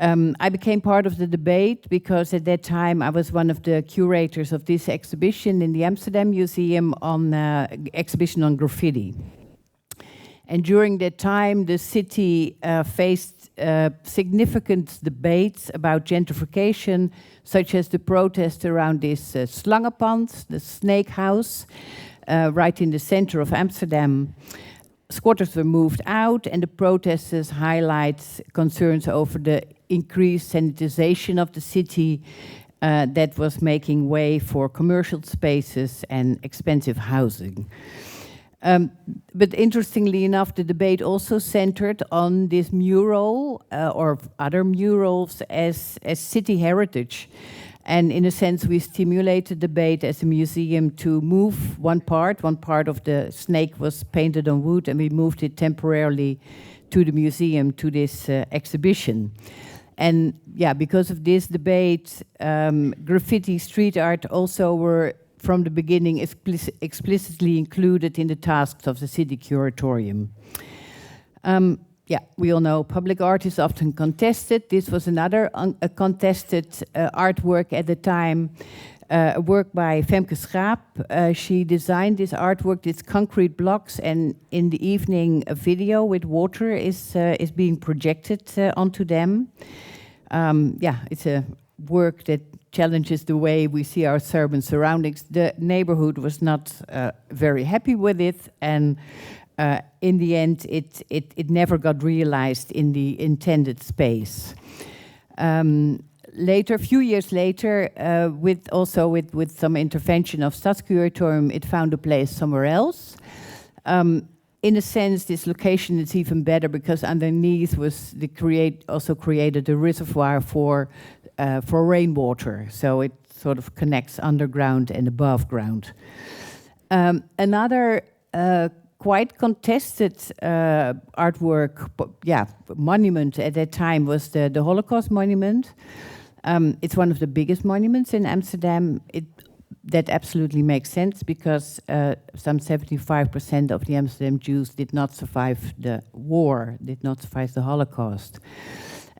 I became part of the debate because at that time I was one of the curators of this exhibition in the Amsterdam Museum on exhibition on graffiti. And during that time, the city faced significant debates about gentrification, such as the protest around this Slangenpand, the snake house, right in the center of Amsterdam. Squatters were moved out, and the protesters highlight concerns over the increased sanitization of the city that was making way for commercial spaces and expensive housing. But interestingly enough, the debate also centered on this mural or other murals as city heritage. And in a sense, we stimulated debate as a museum to move one part of the snake was painted on wood, and we moved it temporarily to the museum, to this exhibition. And yeah, because of this debate, graffiti, street art also were from the beginning explicitly included in the tasks of the city curatorium. Yeah, we all know public art is often contested. This was another contested artwork at the time, a work by Femke Schaap. She designed this artwork, these concrete blocks, and in the evening a video with water is being projected onto them. Yeah, it's a work that challenges the way we see our urban surroundings. The neighborhood was not very happy with it, and in the end, it never got realized in the intended space. Later, a few years later, with some intervention of Stadscuratorium, it found a place somewhere else. In a sense, this location is even better because underneath was also created a reservoir for rainwater, so it sort of connects underground and above ground. Another quite contested artwork, monument at that time was the Holocaust monument. It's one of the biggest monuments in Amsterdam. That absolutely makes sense because some 75% of the Amsterdam Jews did not survive the war, did not survive the Holocaust.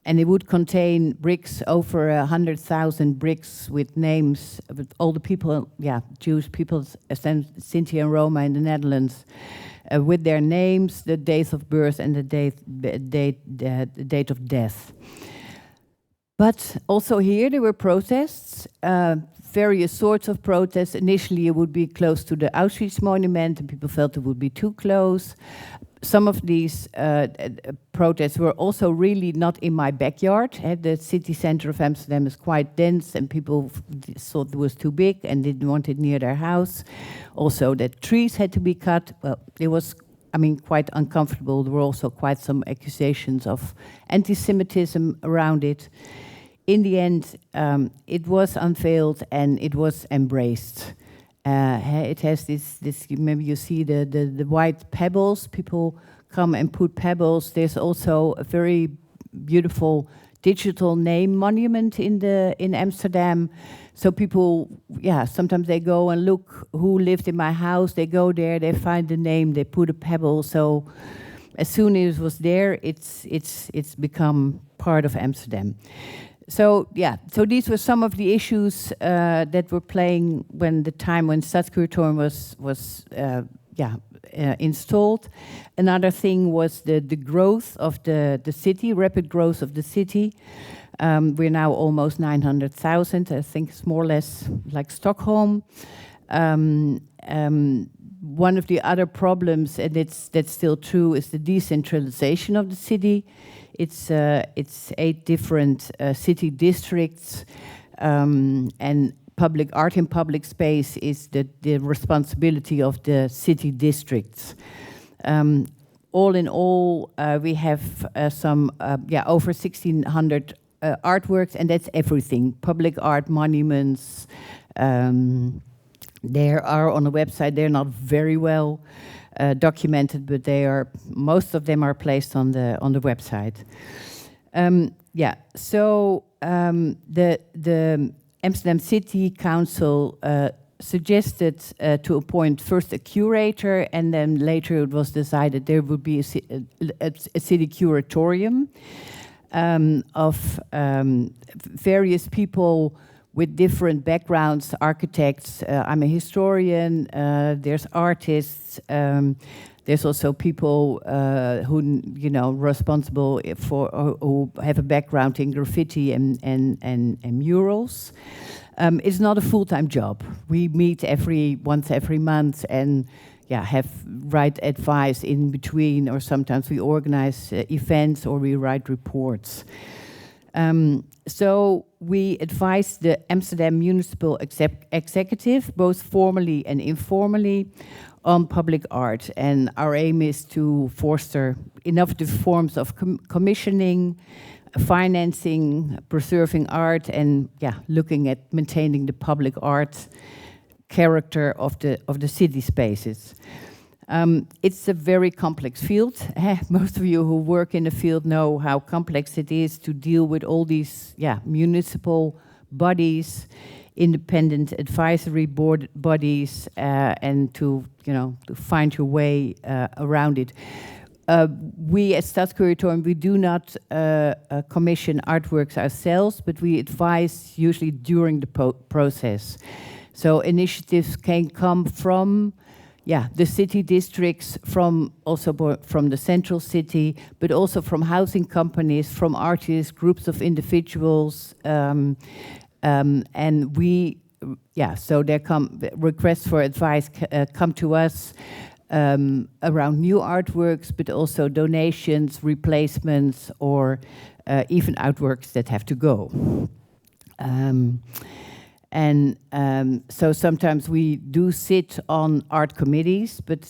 And it would contain bricks, over 100,000 bricks with names of all the people, Jewish people, Sinti and Roma in the Netherlands, with their names, the dates of birth, and the date of death. But also here there were protests, various sorts of protests. Initially it would be close to the Auschwitz monument, and people felt it would be too close. some of these protests were also really not in my backyard. The city center of Amsterdam is quite dense, and people thought it was too big and didn't want it near their house. Also, that trees had to be cut. Well, it was, I mean, quite uncomfortable. There were also quite some accusations of anti-Semitism around it. In the end, it was unveiled and it was embraced. It has this, maybe you see the white pebbles. People come and put pebbles. There's also a very beautiful digital name monument in Amsterdam. So people, yeah, sometimes they go and look who lived in my house. They go there, they find the name, they put a pebble. So as soon as it was there, it's become part of Amsterdam. So yeah, so these were some of the issues that were playing when Stadscuratorium was installed. Another thing was the growth of the city, rapid growth of the city. We're now almost 900,000. I think it's more or less like Stockholm. One of the other problems, and that's still true, is the decentralization of the city. It's 8 different city districts, and public art in public space is the responsibility of the city districts. All in all, we have over 1,600 artworks, and that's everything. Public art monuments. There are on the website. They're not very well documented, but most of them are placed on the website. So the Amsterdam City Council suggested to appoint first a curator, and then later it was decided there would be a city curatorium of various people with different backgrounds, architects. I'm a historian. There's artists. There's also people who responsible for who have a background in graffiti and murals. It's not a full-time job. We meet once every month and write advice in between, or sometimes we organize events or we write reports. So we advise the Amsterdam Municipal Executive, both formally and informally, on public art. And our aim is to foster innovative forms of commissioning, financing, preserving art, and looking at maintaining the public art character of the city spaces. It's a very complex field. Most of you who work in the field know how complex it is to deal with all these municipal bodies, independent advisory board bodies, and to find your way around it. We at Stadscuratorium, we do not commission artworks ourselves, but we advise usually during the process. So initiatives can come from the city districts, from the central city, but also from housing companies, from artists, groups of individuals, and we, so there come requests for advice come to us around new artworks, but also donations, replacements, or even artworks that have to go. So sometimes we do sit on art committees, but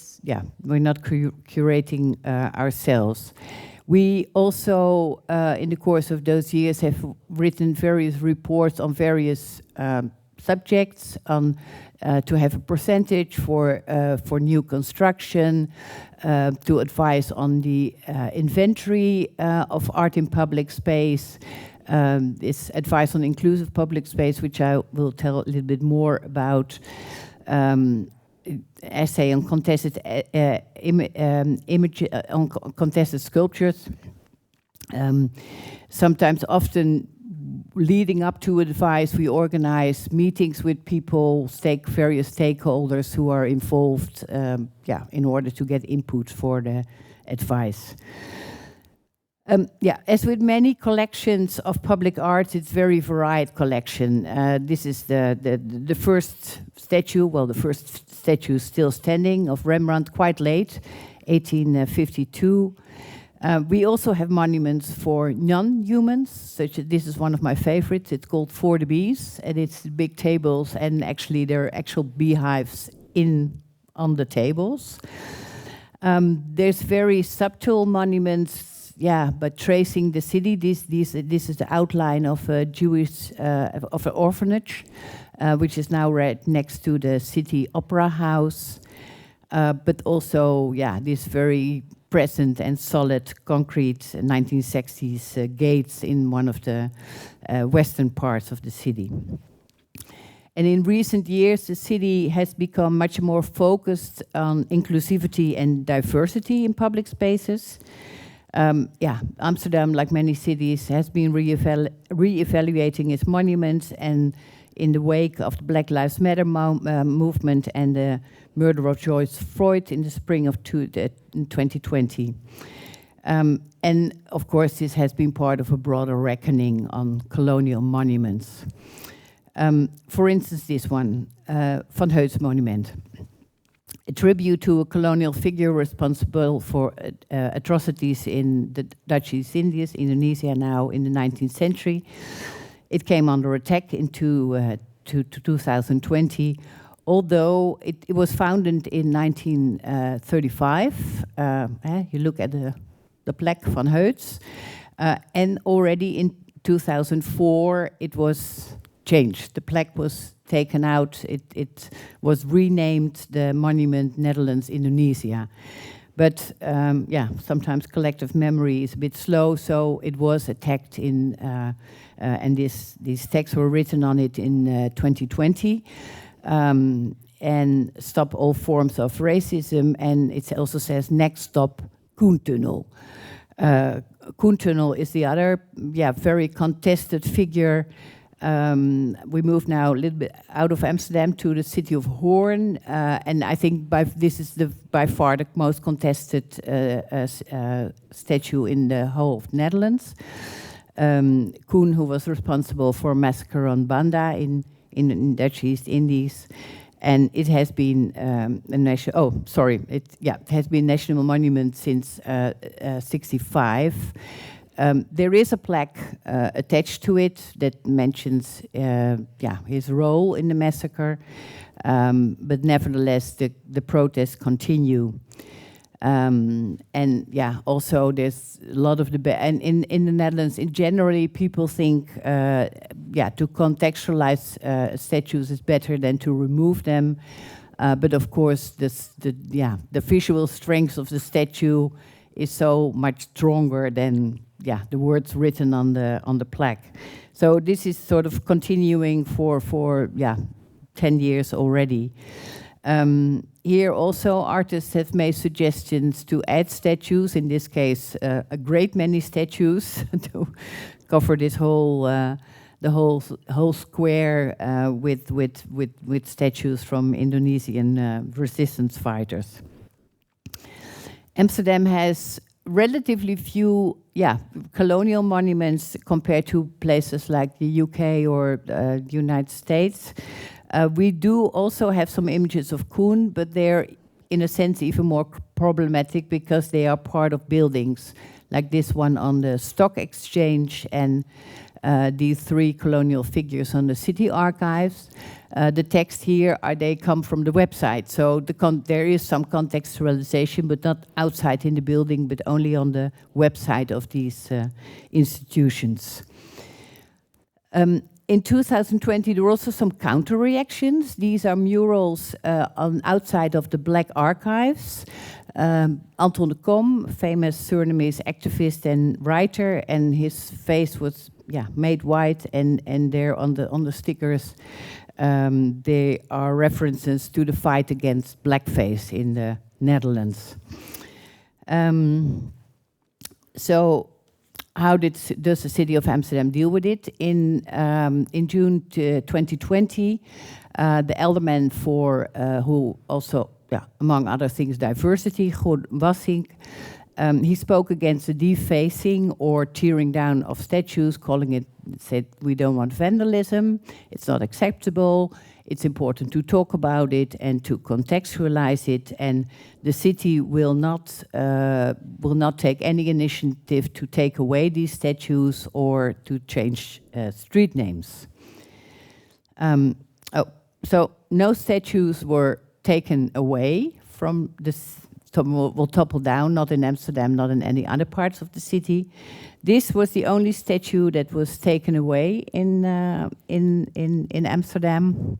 we're not curating ourselves. We also, in the course of those years, have written various reports on various subjects, on to have a percentage for new construction, to advise on the inventory of art in public space. This advice on inclusive public space, which I will tell a little bit more about. Essay on contested on contested sculptures. Sometimes, often, leading up to advice, we organize meetings with people, various stakeholders who are involved, in order to get input for the advice. As with many collections of public art, it's very varied collection. This is the first statue, the first statue still standing, of Rembrandt, quite late, 1852. We also have monuments for non-humans, such as this is one of my favorites. It's called For the Bees, and it's big tables, and actually there are actual beehives on the tables. There's very subtle monuments, but tracing the city. This is the outline of a Jewish of an orphanage, which is now right next to the city opera house. But also, this very present and solid concrete 1960s gates in one of the western parts of the city. And in recent years, the city has become much more focused on inclusivity and diversity in public spaces. Amsterdam, like many cities, has been re-evaluating its monuments, and in the wake of the Black Lives Matter movement and the murder of George Floyd in the spring of 2020. And of course, this has been part of a broader reckoning on colonial monuments. For instance, this one, Van Heut's monument, a tribute to a colonial figure responsible for atrocities in the Dutch East Indies, Indonesia now in the 19th century. It came under attack in 2020, although it was founded in 1935. You look at the plaque Van Heut's, and already in 2004 it was changed. The plaque was taken out. It was renamed the Monument Netherlands Indonesia. But sometimes collective memory is a bit slow, so it was attacked in, and these texts were written on it in 2020, and stop all forms of racism. And it also says next stop Koentunnel. Koentunnel is the other, very contested figure. We moved now a little bit out of Amsterdam to the city of Hoorn, and I think this is by far the most contested statue in the whole of the Netherlands. Koen, who was responsible for a massacre on Banda in Dutch East Indies, and it has been a national. It has been national monument since '65. There is a plaque attached to it that mentions his role in the massacre, but nevertheless the protests continue. Also there's a lot of debate, and in the Netherlands, generally people think to contextualize statues is better than to remove them, but of course the visual strength of the statue is so much stronger than the words written on the plaque. So this is sort of continuing for 10 years already. Here also artists have made suggestions to add statues, in this case a great many statues to cover this whole the whole square with statues from Indonesian resistance fighters. Amsterdam has relatively few colonial monuments compared to places like the UK or the United States. We do also have some images of Koen, but they're in a sense even more problematic because they are part of buildings, like this one on the Stock Exchange and these three colonial figures on the city archives. The text here, they come from the website, so there is some contextualization, but not outside in the building, but only on the website of these institutions. In 2020, there were also some counter-reactions. These are murals outside of the Black Archives. Anton de Kom, famous Surinamese activist and writer, and his face was made white, and there on the stickers there are references to the fight against blackface in the Netherlands. So how does the city of Amsterdam deal with it? In June 2020, the alderman for who also, among other things, diversity, Gon Wassink, he spoke against the defacing or tearing down of statues, said we don't want vandalism, it's not acceptable, it's important to talk about it and to contextualize it, and the city will not take any initiative to take away these statues or to change street names. So no statues were taken away from this. Will topple down, not in Amsterdam, not in any other parts of the city. This was the only statue that was taken away in Amsterdam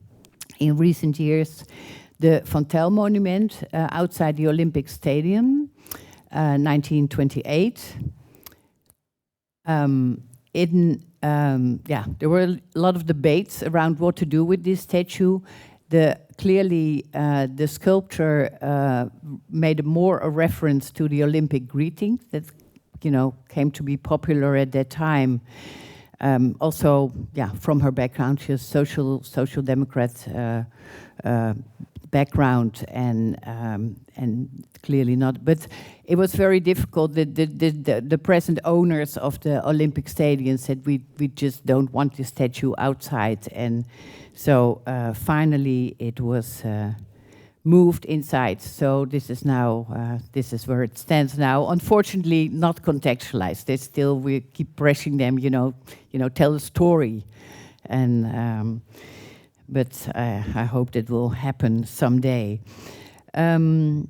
in recent years. The Van Tel monument outside the Olympic Stadium, 1928. There were a lot of debates around what to do with this statue. Clearly, the sculpture made more a reference to the Olympic greeting that, came to be popular at that time. Also, from her background, she has social democrat background, and clearly not. But it was very difficult. The present owners of the Olympic Stadium said we just don't want the statue outside, and so finally it was moved inside. So this is now this is where it stands now. Unfortunately, not contextualized. We keep pressing them. Tell a story, and. But I hope that will happen someday. And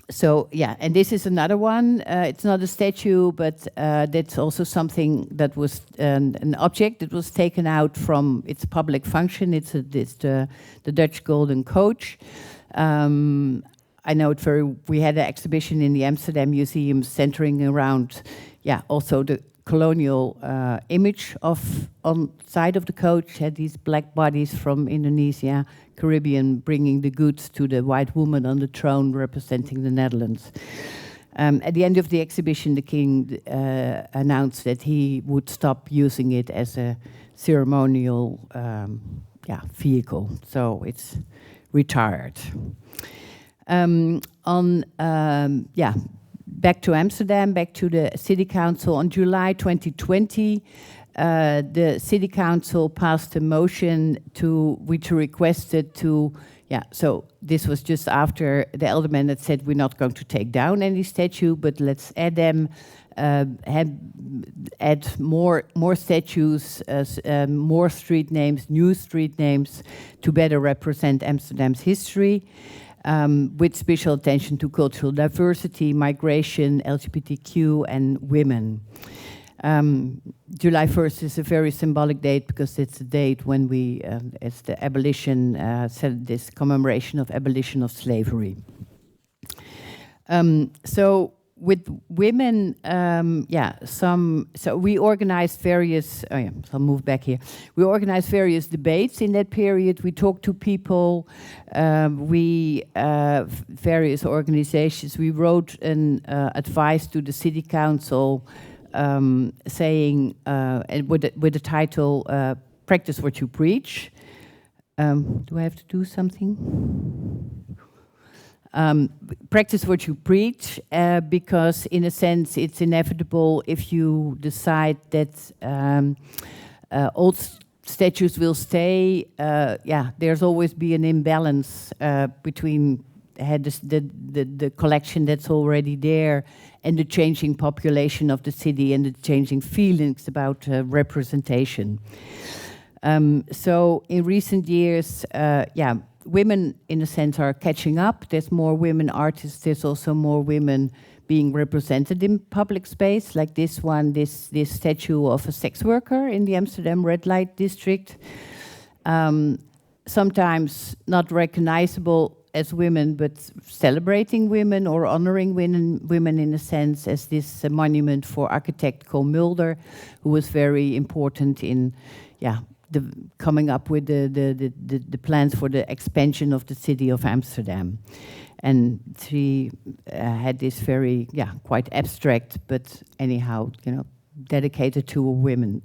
this is another one. It's not a statue, but that's also something that was an object that was taken out from its public function. It's the Dutch Golden Coach. I know it we had an exhibition in the Amsterdam Museum centering around, also the colonial image on side of the coach, had these black bodies from Indonesia, Caribbean, bringing the goods to the white woman on the throne representing the Netherlands. At the end of the exhibition, the king announced that he would stop using it as a ceremonial vehicle, so it's retired. Back to Amsterdam, back to the City Council. On July 2020, the City Council passed a motion which requested to, so this was just after the alderman had said we're not going to take down any statue, but let's add them, add more statues, more street names, new street names to better represent Amsterdam's history. With special attention to cultural diversity, migration, LGBTQ, and women. July 1st is a very symbolic date because it's the date when it's the abolition, this commemoration of abolition of slavery. So with women, so we organized various, I'll move back here. We organized various debates in that period. We talked to people, various organizations. We wrote an advice to the City Council saying, with the title, Practice What You Preach. Do I have to do something? Practice what you preach, because in a sense it's inevitable if you decide that old statues will stay. There's always be an imbalance between the collection that's already there and the changing population of the city and the changing feelings about representation. So in recent years, women, in a sense, are catching up. There's more women artists. There's also more women being represented in public space, like this one, this statue of a sex worker in the Amsterdam red light district. Sometimes not recognizable as women, but celebrating women or honoring women in a sense, as this monument for architect Cole Mulder, who was very important in, coming up with the plans for the expansion of the city of Amsterdam. And she had this very, quite abstract, but anyhow, dedicated to a woman.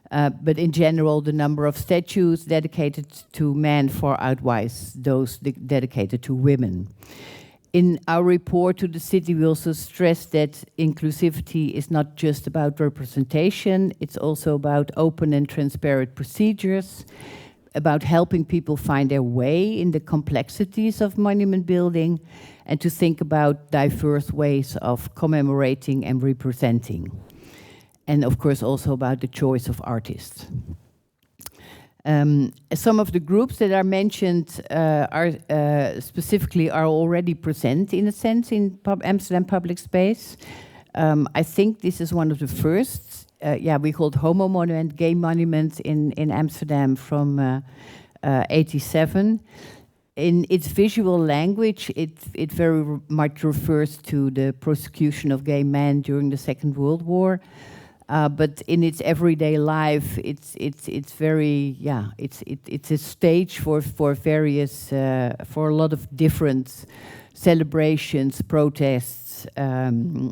But in general, the number of statues dedicated to men far outweighs those dedicated to women. In our report to the city, we also stress that inclusivity is not just about representation, it's also about open and transparent procedures, about helping people find their way in the complexities of monument building, and to think about diverse ways of commemorating and representing. And of course also about the choice of artists. Some of the groups that are mentioned are specifically already present in a sense in Amsterdam public space. I think this is one of the first. We called Homo Monument, Gay Monument in Amsterdam from 87. In its visual language, it very much refers to the persecution of gay men during the Second World War. But in its everyday life, it's a stage for various for a lot of different celebrations, protests, and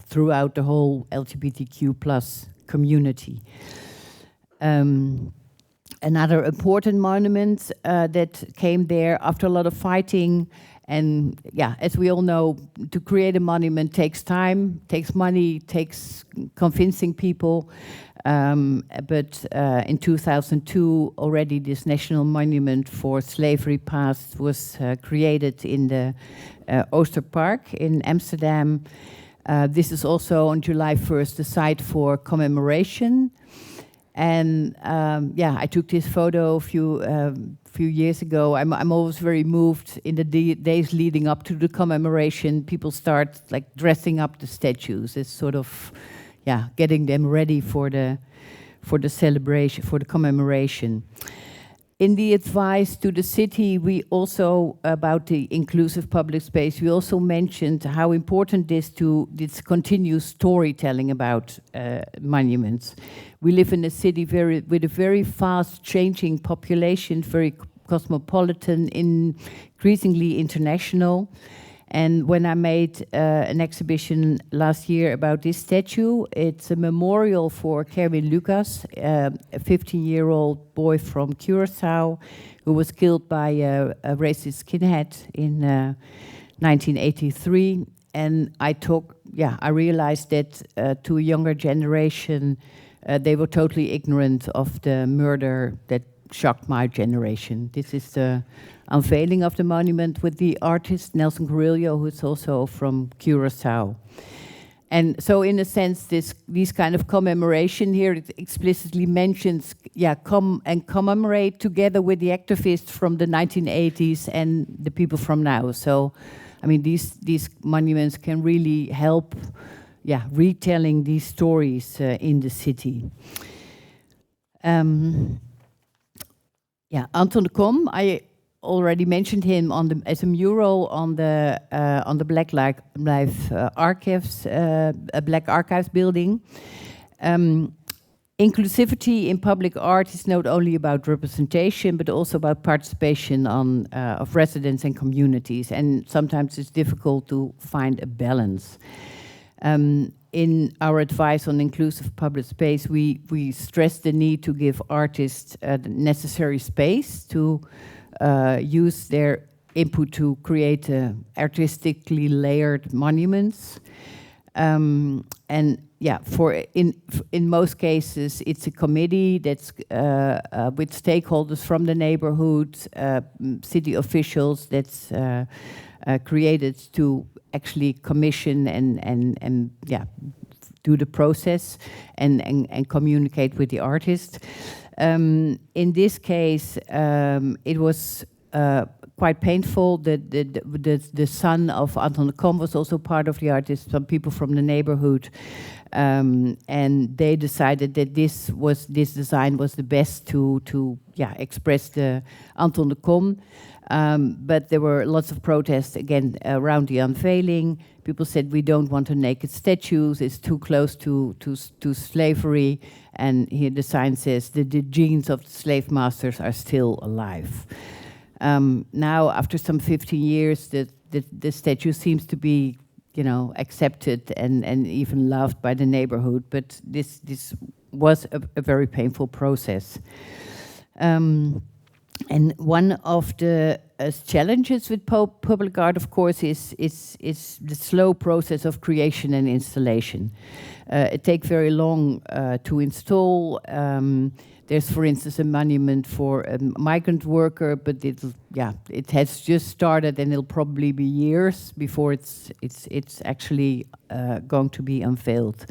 throughout the whole LGBTQ+ community. Another important monument that came there after a lot of fighting. And as we all know, to create a monument takes time, takes money, takes convincing people. But in 2002, already this national monument for slavery past was created in the Oosterpark in Amsterdam. This is also on July 1st the site for commemoration. And I took this photo a few years ago. I'm always very moved in the days leading up to the commemoration. People start like dressing up the statues. It's sort of, getting them ready for the celebration, for the commemoration. In the advice to the city, we also, about the inclusive public space, we also mentioned how important this this continuous storytelling about monuments. We live in a city with a very fast changing population, very cosmopolitan, increasingly international. And when I made an exhibition last year about this statue, it's a memorial for Kerwin Lucas, a 15-year-old boy from Curaçao who was killed by a racist skinhead in 1983. And I realized that to a younger generation, they were totally ignorant of the murder that shocked my generation. This is the unveiling of the monument with the artist Nelson Carrillo, who's also from Curaçao. And so in a sense, these kind of commemoration here, it explicitly mentions, come and commemorate together with the activists from the 1980s and the people from now. So, I mean, these monuments can really help, retelling these stories in the city. Anton de Kom, I already mentioned him as a mural on the Black Lives Archives, Black Archives building. Inclusivity in public art is not only about representation, but also about participation of residents and communities. And sometimes it's difficult to find a balance. In our advice on inclusive public space, we stress the need to give artists the necessary space to use their input to create artistically layered monuments. In most cases, it's a committee that's with stakeholders from the neighborhood, city officials that's created to actually commission and do the process and communicate with the artist. In this case, it was quite painful. The son of Anton de Kom was also part of the artist, some people from the neighborhood, and they decided that this design was the best to express the Anton de Kom. But there were lots of protests again around the unveiling. People said we don't want to naked statues. It's too close to slavery. And here the sign says that the genes of the slave masters are still alive. Now, after some 15 years, the statue seems to be, accepted and even loved by the neighborhood. But this was a very painful process. And one of the challenges with public art, of course, is the slow process of creation and installation. It takes very long to install. There's, for instance, a monument for a migrant worker, but it has just started, and it'll probably be years before it's actually going to be unveiled.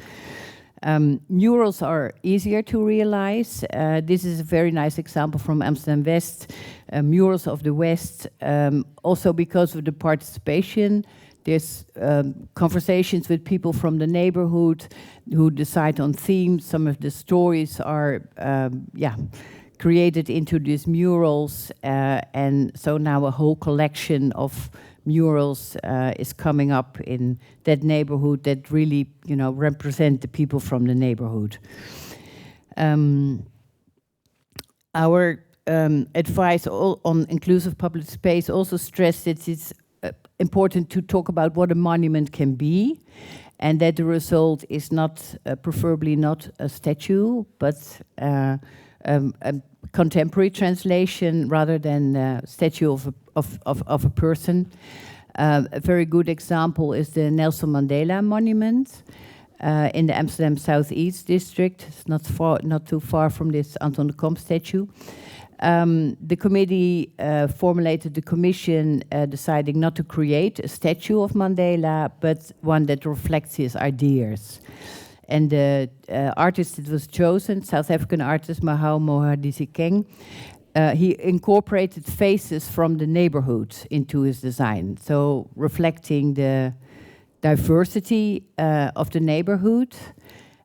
Murals are easier to realize. This is a very nice example from Amsterdam West, murals of the West. Also because of the participation, there's conversations with people from the neighborhood who decide on themes. Some of the stories are created into these murals, and so now a whole collection of murals is coming up in that neighborhood that really, represent the people from the neighborhood. Our advice on inclusive public space also stressed that it's important to talk about what a monument can be, and that the result is not, preferably not a statue, but a contemporary translation rather than a statue of a person. A very good example is the Nelson Mandela Monument in the Amsterdam Southeast district. It's not too far from this Anton de Kamp statue. The committee formulated the commission deciding not to create a statue of Mandela, but one that reflects his ideas. And the artist that was chosen, South African artist Mahao Mohadisi-Keng, he incorporated faces from the neighborhood into his design, so reflecting the diversity of the neighborhood.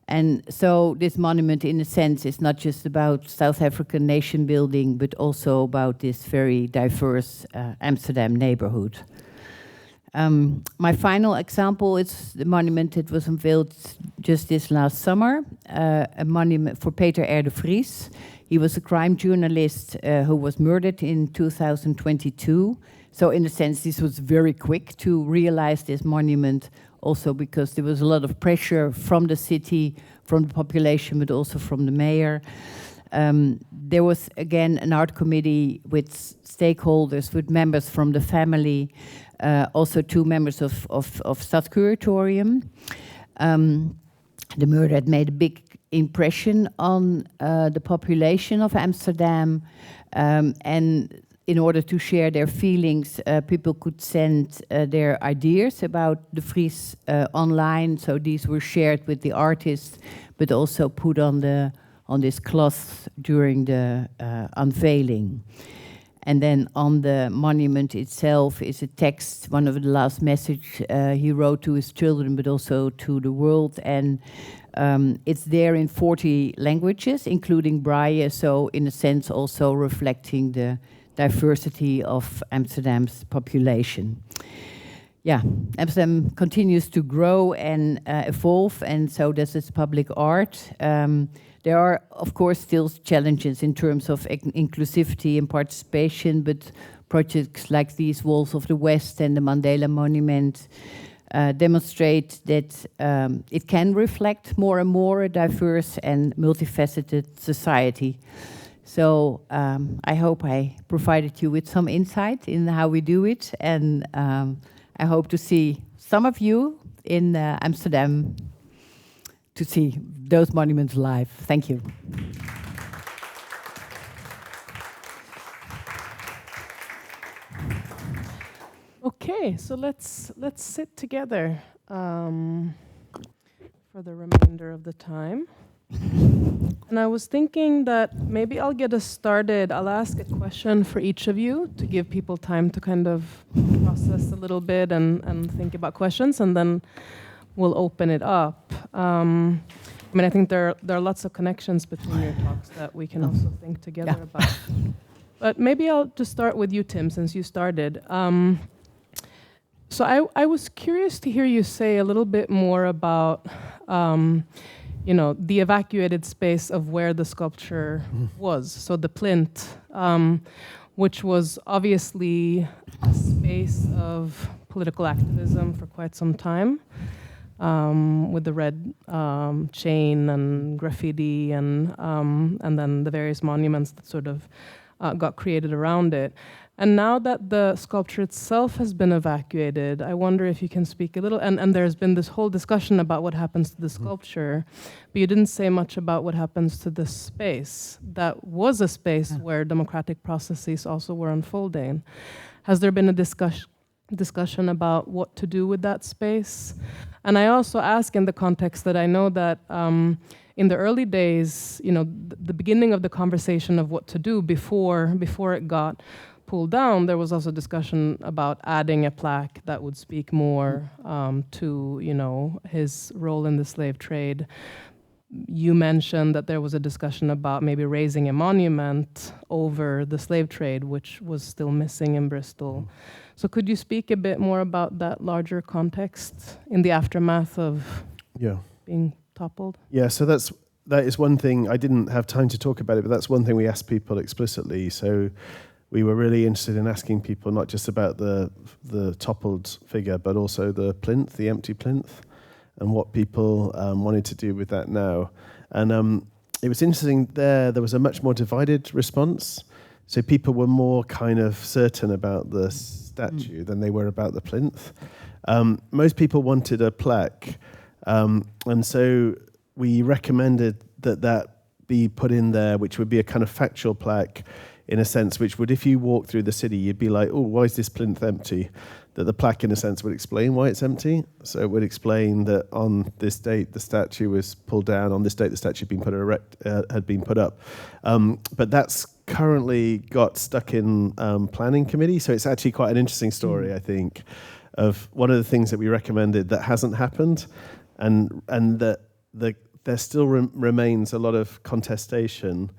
And so this monument, in a sense, is not just about South African nation building, but also about this very diverse Amsterdam neighborhood. My final example is the monument that was unveiled just this last summer, a monument for Peter R. de Vries. He was a crime journalist who was murdered in 2022. So in a sense, this was very quick to realize this monument, also because there was a lot of pressure from the city, from the population, but also from the mayor. There was, again, an art committee with stakeholders, with members from the family, also 2 members of Stadscuratorium. The murder had made a big impression on the population of Amsterdam, and in order to share their feelings, people could send their ideas about de Vries online. So these were shared with the artist, but also put on this cloth during the unveiling. And then on the monument itself is a text, one of the last message he wrote to his children, but also to the world. And it's there in 40 languages, including Braille, so in a sense also reflecting the diversity of Amsterdam's population. Yeah, Amsterdam continues to grow and evolve, and so does its public art. There are, of course, still challenges in terms of inclusivity and participation, but projects like these Walls of the West and the Mandela Monument demonstrate that it can reflect more and more a diverse and multifaceted society. So I hope I provided you with some insight in how we do it, and I hope to see some of you in Amsterdam to see those monuments live. Thank you. Okay, so let's sit together for the remainder of the time. And I was thinking that maybe I'll get us started. I'll ask a question for each of you to give people time to kind of process a little bit and think about questions, and then we'll open it up. I think there are lots of connections between your talks that we can also think together about. But maybe I'll just start with you, Tim, since you started. So I was curious to hear you say a little bit more about the evacuated space of where the sculpture was. So the plinth, which was obviously a space of political activism for quite some time, with the red chain and graffiti and then the various monuments that sort of got created around it. And now that the sculpture itself has been evacuated, I wonder if you can speak a little, and there's been this whole discussion about what happens to the sculpture, but you didn't say much about what happens to the space that was a space where democratic processes also were unfolding. Has there been a discussion about what to do with that space? And I also ask in the context that I know that in the early days, you know, the beginning of the conversation of what to do before it got pulled down, there was also discussion about adding a plaque that would speak more to, you know, his role in the slave trade. You mentioned that there was a discussion about maybe raising a monument over the slave trade, which was still missing in Bristol. So could you speak a bit more about that larger context in the aftermath of being toppled? Yeah, so that is one thing. I didn't have time to talk about it, but that's one thing we asked people explicitly. So we were really interested in asking people not just about the toppled figure, but also the plinth, the empty plinth, and what people wanted to do with that now. And it was interesting there was a much more divided response. So people were more kind of certain about the statue than they were about the plinth. Most people wanted a plaque, and so we recommended that be put in there, which would be a kind of factual plaque, in a sense, which would, if you walk through the city, you'd be like, oh, why is this plinth empty? That the plaque, in a sense, would explain why it's empty. So it would explain that on this date, the statue was pulled down. On this date, the statue had been put up. But that's currently got stuck in planning committee. So it's actually quite an interesting story, I think, of one of the things that we recommended that hasn't happened, and that there still remains a lot of contestation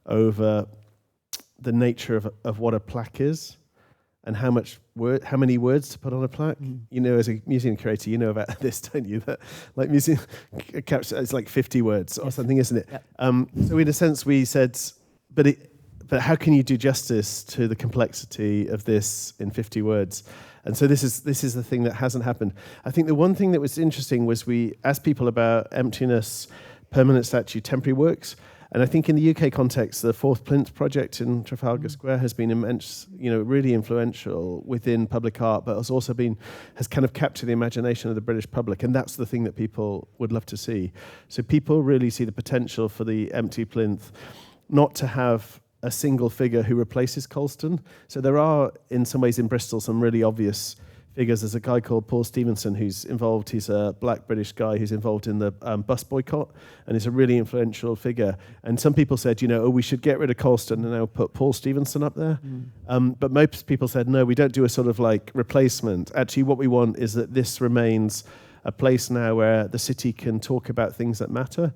over the nature of what a plaque is and how many words to put on a plaque. You know, as a museum curator, you know about this, don't you? That like museum capture, it's like 50 words or something, isn't it? Yep. So in a sense, we said, but how can you do justice to the complexity of this in 50 words? And so this is the thing that hasn't happened. I think the one thing that was interesting was we asked people about emptiness, permanent statue, temporary works. And I think in the UK context, the Fourth Plinth project in Trafalgar Square has been immense, you know, really influential within public art, but has kind of captured the imagination of the British public. And that's the thing that people would love to see. So people really see the potential for the empty plinth, not to have a single figure who replaces Colston. So there are, in some ways in Bristol, some really obvious figures. There's a guy called Paul Stevenson who's involved. He's a black British guy who's involved in the bus boycott, and he's a really influential figure. And some people said, you know, we should get rid of Colston and now put Paul Stevenson up there. But most people said, no, we don't do a sort of like replacement. Actually, what we want is that this remains a place now where the city can talk about things that matter.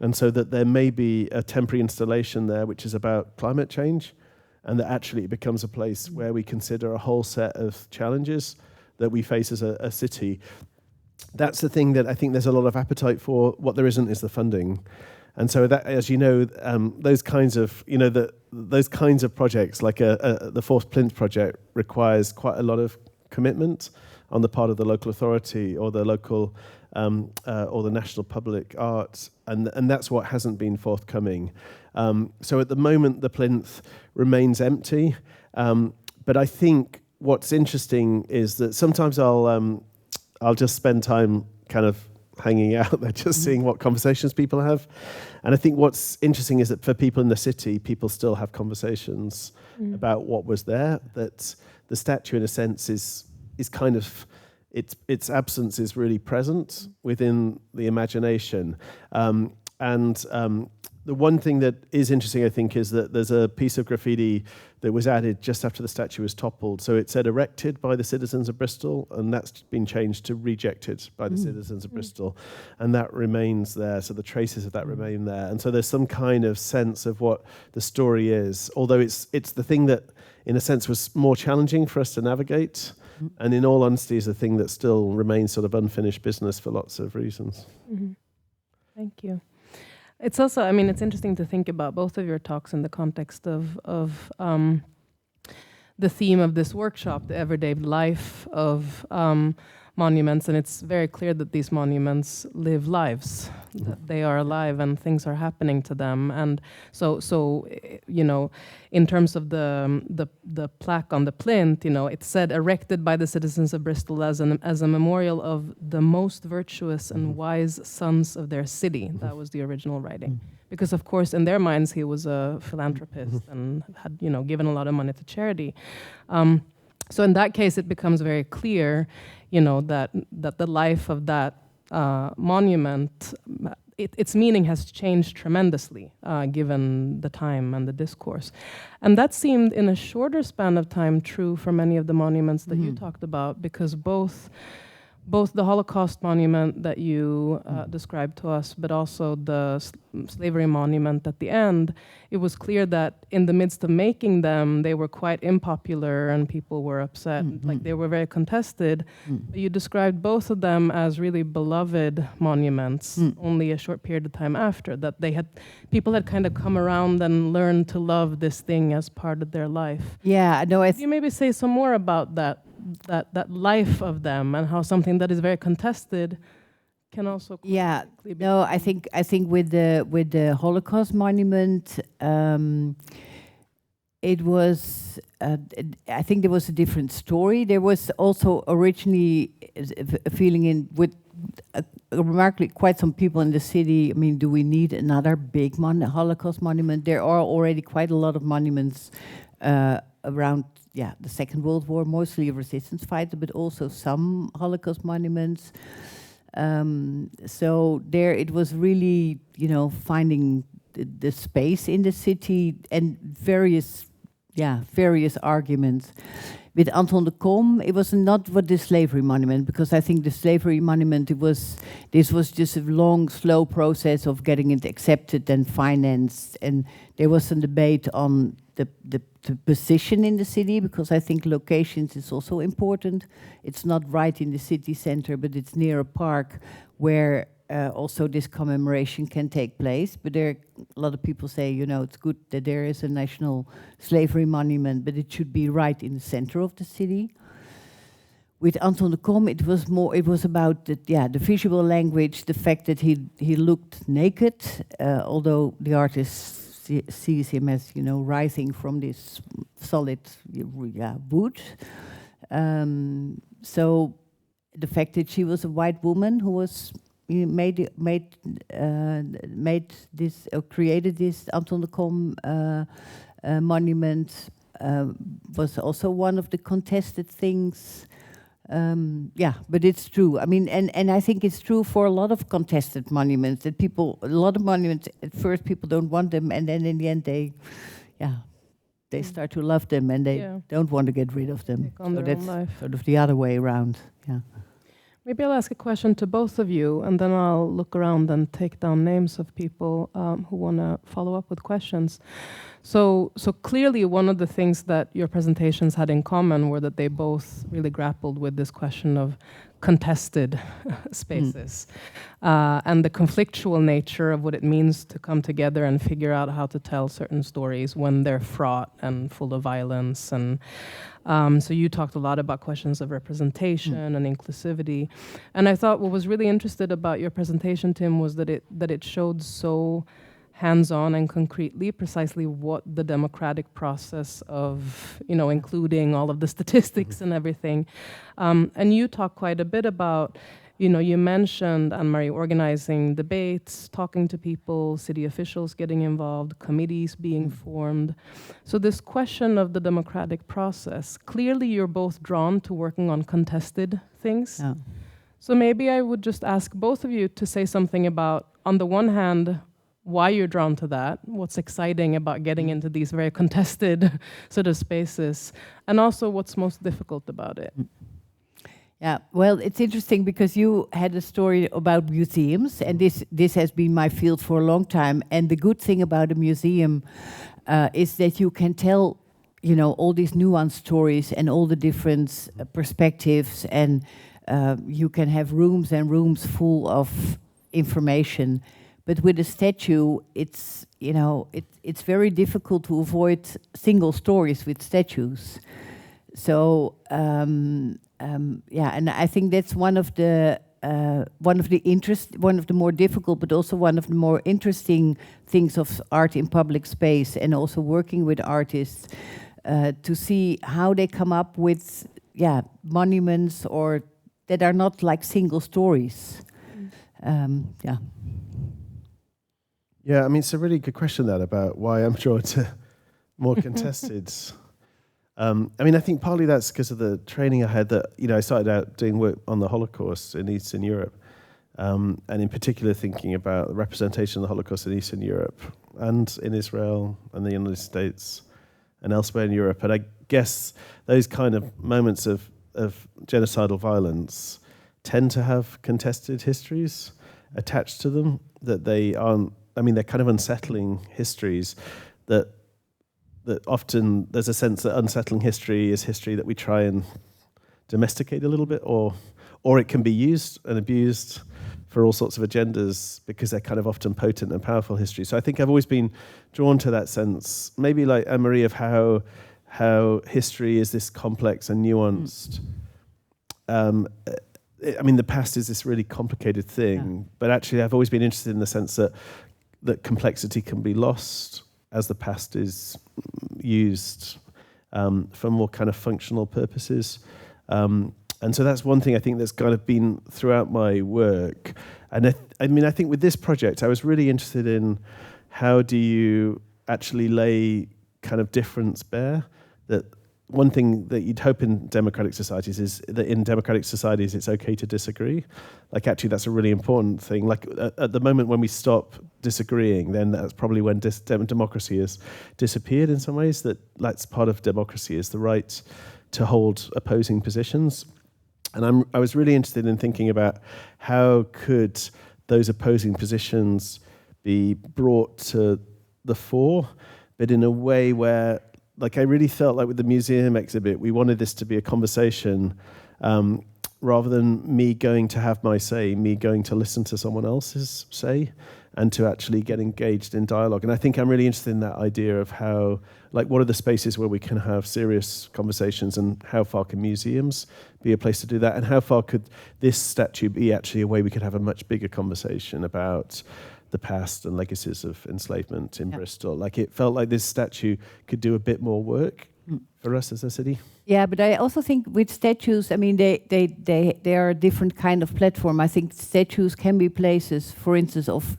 And so that there may be a temporary installation there which is about climate change, and that actually it becomes a place where we consider a whole set of challenges that we face as a city. That's the thing that I think there's a lot of appetite for. What there isn't is the funding. And so that, as you know, those kinds of, you know, those kinds of projects, like the Fourth Plinth project, requires quite a lot of commitment on the part of the local authority or the local or the national public art, and that's what hasn't been forthcoming. So at the moment, the plinth remains empty, but I think what's interesting is that sometimes I'll just spend time kind of hanging out there, just seeing what conversations people have. And I think what's interesting is that for people in the city, people still have conversations about what was there, that the statue, in a sense, is kind of, its absence is really present within the imagination. The one thing that is interesting, I think, is that there's a piece of graffiti that was added just after the statue was toppled. So it said erected by the citizens of Bristol, and that's been changed to rejected by the citizens of Bristol. And that remains there, so the traces of that remain there. And so there's some kind of sense of what the story is, although it's the thing that, in a sense, was more challenging for us to navigate. And in all honesty, is a thing that still remains sort of unfinished business for lots of reasons. Thank you. It's also, I mean, it's interesting to think about both of your talks in the context of the theme of this workshop, the everyday life of monuments, and it's very clear that these monuments live lives, that they are alive and things are happening to them. And so in terms of the plaque on the plinth, it said erected by the citizens of Bristol as a memorial of the most virtuous and wise sons of their city. That was the original writing. Because of course, in their minds, he was a philanthropist and had, given a lot of money to charity. So in that case, it becomes very clear, that the life of that monument, its meaning has changed tremendously, given the time and the discourse. And that seemed, in a shorter span of time, true for many of the monuments that you talked about, because both the Holocaust monument that you described to us, but also the slavery monument at the end, it was clear that in the midst of making them, they were quite unpopular and people were upset, like they were very contested. You described both of them as really beloved monuments only a short period of time after, that people had kind of come around and learned to love this thing as part of their life. Yeah, no, Could you maybe say some more about that life of them and how something that is very contested can also be I think with the Holocaust monument, it was I think there was a different story. There was also originally a feeling with remarkably quite some people in the city. I mean, do we need another big Holocaust monument? There are already quite a lot of monuments around the Second World War, mostly resistance fighters, but also some Holocaust monuments. So there it was really, finding the space in the city and various arguments. With Anton de Kom, it was not what the slavery monument, because I think the slavery monument, this was just a long, slow process of getting it accepted and financed, and there was a debate on the position in the city, because I think locations is also important. It's not right in the city center, but it's near a park where also this commemoration can take place. But there, a lot of people say, it's good that there is a national slavery monument, but it should be right in the center of the city. With Anton de Kom, it was about the visual language, the fact that he looked naked, although the artist sees him as, rising from this solid wood. So the fact that she was a white woman who was created this Anton de Kom monument was also one of the contested things. But it's true. I mean, and I think it's true for a lot of contested monuments that a lot of monuments, at first people don't want them, and then in the end they start to love them and they don't want to get rid of them. So that's sort of the other way around. Yeah. Maybe I'll ask a question to both of you, and then I'll look around and take down names of people who want to follow up with questions. So clearly one of the things that your presentations had in common were that they both really grappled with this question of contested spaces and the conflictual nature of what it means to come together and figure out how to tell certain stories when they're fraught and full of violence. And so you talked a lot about questions of representation and inclusivity. And I thought what was really interesting about your presentation, Tim, was that it showed so hands-on and concretely precisely what the democratic process of, including all of the statistics and everything. And you talked quite a bit about, you mentioned, Anne-Marie, organizing debates, talking to people, city officials getting involved, committees being formed. So this question of the democratic process, clearly you're both drawn to working on contested things. Yeah. So maybe I would just ask both of you to say something about, on the one hand, why you're drawn to that, what's exciting about getting into these very contested sort of spaces, and also what's most difficult about it. Yeah, well, it's interesting because you had a story about museums, and this has been my field for a long time. And the good thing about a museum is that you can tell, all these nuanced stories and all the different perspectives, and you can have rooms and rooms full of information. But with a statue, it's very difficult to avoid single stories with statues. So yeah, and I think that's one of the more difficult, but also one of the more interesting things of art in public space, and also working with artists to see how they come up with monuments or that are not like single stories. Yeah. Yeah, I mean, it's a really good question that about why I'm drawn to more contested. I mean, I think partly that's because of the training I had that, I started out doing work on the Holocaust in Eastern Europe, and in particular thinking about the representation of the Holocaust in Eastern Europe and in Israel and the United States and elsewhere in Europe. And I guess those kind of moments of genocidal violence tend to have contested histories attached to them, that they aren't, I mean, they're kind of unsettling histories that often there's a sense that unsettling history is history that we try and domesticate a little bit, or it can be used and abused for all sorts of agendas because they're kind of often potent and powerful history. So I think I've always been drawn to that sense, maybe like Anne-Marie, of how history is this complex and nuanced. I mean, the past is this really complicated thing, but actually I've always been interested in the sense that complexity can be lost as the past is used for more kind of functional purposes. And so that's one thing I think that's kind of been throughout my work. And I mean, I think with this project, I was really interested in how do you actually lay kind of difference bare. That one thing that you'd hope in democratic societies is that in democratic societies it's okay to disagree. Like actually that's a really important thing. Like at the moment when we stop disagreeing, then that's probably when democracy has disappeared in some ways. That's part of democracy, is the right to hold opposing positions. And I was really interested in thinking about how could those opposing positions be brought to the fore, but in a way where, like, I really felt like with the museum exhibit, we wanted this to be a conversation rather than me going to have my say, me going to listen to someone else's say and to actually get engaged in dialogue. And I think I'm really interested in that idea of how, like, what are the spaces where we can have serious conversations, and how far can museums be a place to do that? And how far could this statue be actually a way we could have a much bigger conversation about the past and legacies of enslavement in Bristol? Like, it felt like this statue could do a bit more work for us as a city. Yeah, but I also think with statues, I mean, they are a different kind of platform. I think statues can be places, for instance, of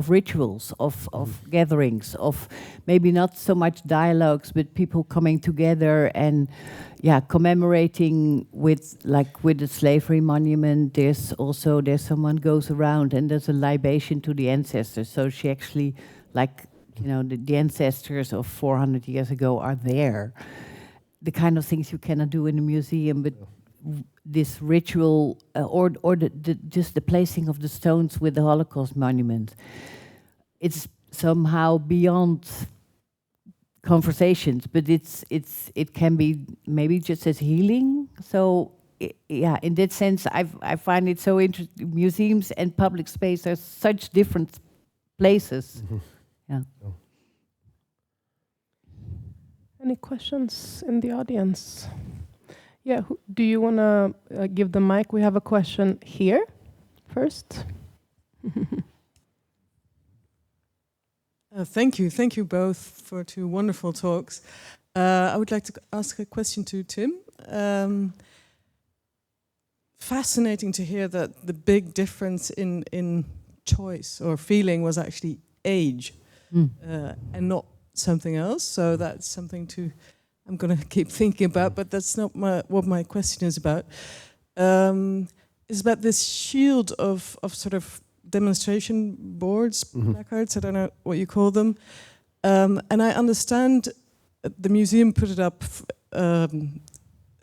rituals, of gatherings, of maybe not so much dialogues, but people coming together and commemorating with the slavery monument. There's someone goes around and there's a libation to the ancestors. So she actually, the ancestors of 400 years ago are there. The kind of things you cannot do in a museum, but this ritual or just the placing of the stones with the Holocaust monument, it's somehow beyond conversations, but it can be maybe just as healing. So in that sense, I find it so interesting. Museums and public space are such different places. Mm-hmm. Yeah. Any questions in the audience? Yeah, do you want to give the mic? We have a question here first. Thank you both for two wonderful talks. I would like to ask a question to Tim. Fascinating to hear that the big difference in choice or feeling was actually age and not something else. So that's something I'm going to keep thinking about, but that's not what my question is about. It's about this shield of sort of demonstration boards, placards, I don't know what you call them. And I understand the museum put it up,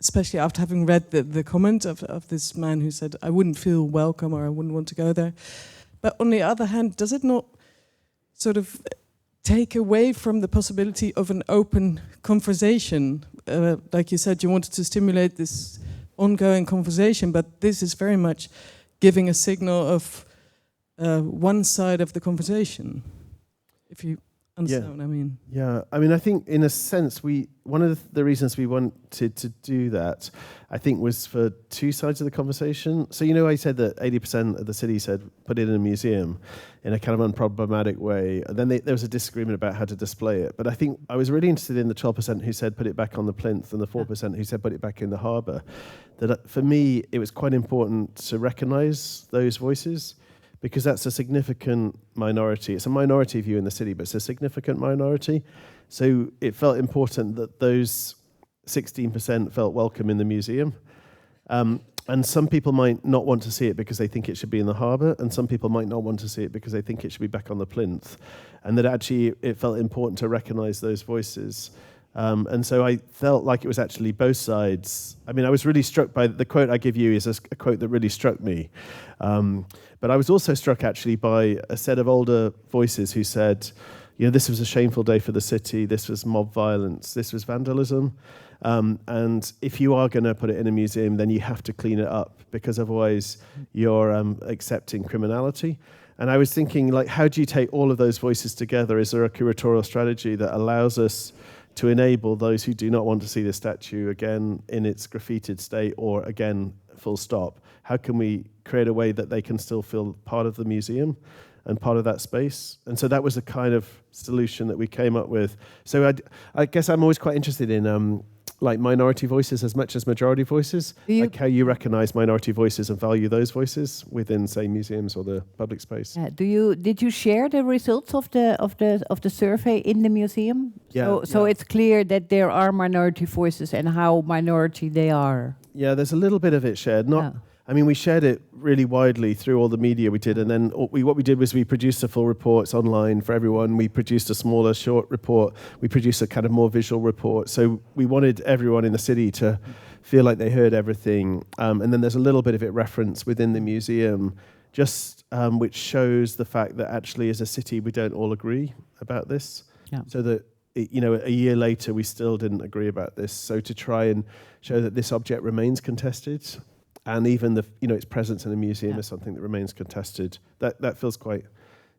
especially after having read the comment of this man who said, I wouldn't feel welcome or I wouldn't want to go there. But on the other hand, does it not sort of take away from the possibility of an open conversation? Like you said, you wanted to stimulate this ongoing conversation, but this is very much giving a signal of one side of the conversation. If you understand what I mean? Yeah, I mean, I think in a sense, one of the reasons we wanted to do that, I think, was for two sides of the conversation. So, I said that 80% of the city said put it in a museum in a kind of unproblematic way. And then there was a disagreement about how to display it. But I think I was really interested in the 12% who said put it back on the plinth and the 4% who said put it back in the harbour. That for me, it was quite important to recognise those voices, because that's a significant minority. It's a minority view in the city, but it's a significant minority. So it felt important that those 16% felt welcome in the museum. And some people might not want to see it because they think it should be in the harbour, and some people might not want to see it because they think it should be back on the plinth. And that actually it felt important to recognise those voices. And so I felt like it was actually both sides. I mean, I was really struck by the quote I give you is a quote that really struck me. But I was also struck actually by a set of older voices who said, this was a shameful day for the city, this was mob violence, this was vandalism. And if you are going to put it in a museum, then you have to clean it up, because otherwise you're accepting criminality. And I was thinking, how do you take all of those voices together? Is there a curatorial strategy that allows us to enable those who do not want to see the statue again in its graffitied state, or again, full stop? How can we create a way that they can still feel part of the museum and part of that space? And so that was the kind of solution that we came up with. So I guess I'm always quite interested in minority voices as much as majority voices, like how you recognize minority voices and value those voices within, say, museums or the public space. Did you share the results of the survey in the museum? Yeah. So it's clear that there are minority voices and how minority they are. Yeah, there's a little bit of it shared. I mean, we shared it really widely through all the media we did, and then what we did was we produced the full reports online for everyone. We produced a smaller, short report. We produced a kind of more visual report. So we wanted everyone in the city to feel like they heard everything. And then there's a little bit of it referenced within the museum, just which shows the fact that actually as a city we don't all agree about this. Yeah. So that a year later we still didn't agree about this. So to try and show that this object remains contested, and even its presence in a museum is something that remains contested. That feels quite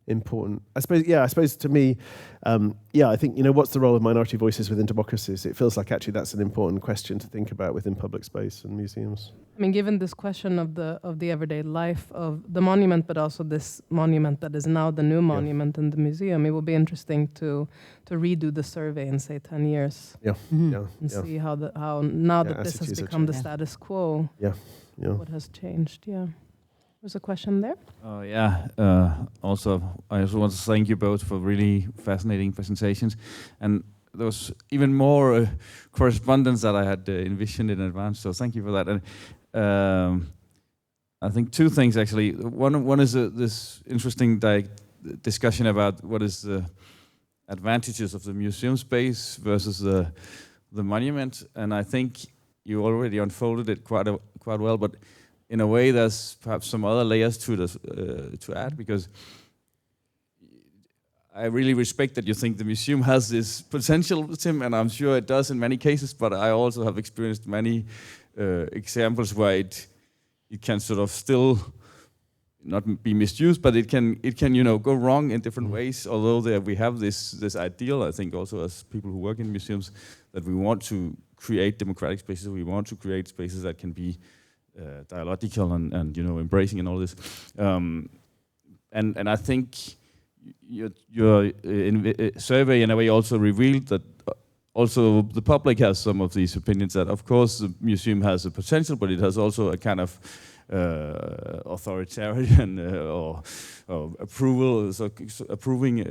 important. I suppose to me, I think, what's the role of minority voices within democracies? It feels like actually that's an important question to think about within public space and museums. I mean, given this question of the everyday life of the monument, but also this monument that is now the new monument in the museum, it will be interesting to redo the survey in, say, 10 years. And see how now that this has become the status quo. What has changed? There's a question there. Also, I also want to thank you both for really fascinating presentations, and there was even more correspondence that I had envisioned in advance. So thank you for that. And I think two things actually. One is this interesting discussion about what is the advantages of the museum space versus the monument, and I think you already unfolded it quite well, but in a way there's perhaps some other layers to this to add, because I really respect that you think the museum has this potential, Tim, and I'm sure it does in many cases, but I also have experienced many examples where it can sort of still not be misused, but it can go wrong in different ways. Although we have this ideal, I think also as people who work in museums, that we want to create democratic spaces. We want to create spaces that can be dialogical and embracing and all this. And I think your survey in a way also revealed that also the public has some of these opinions, that of course the museum has a potential, but it has also a kind of authoritarian or approval, so approving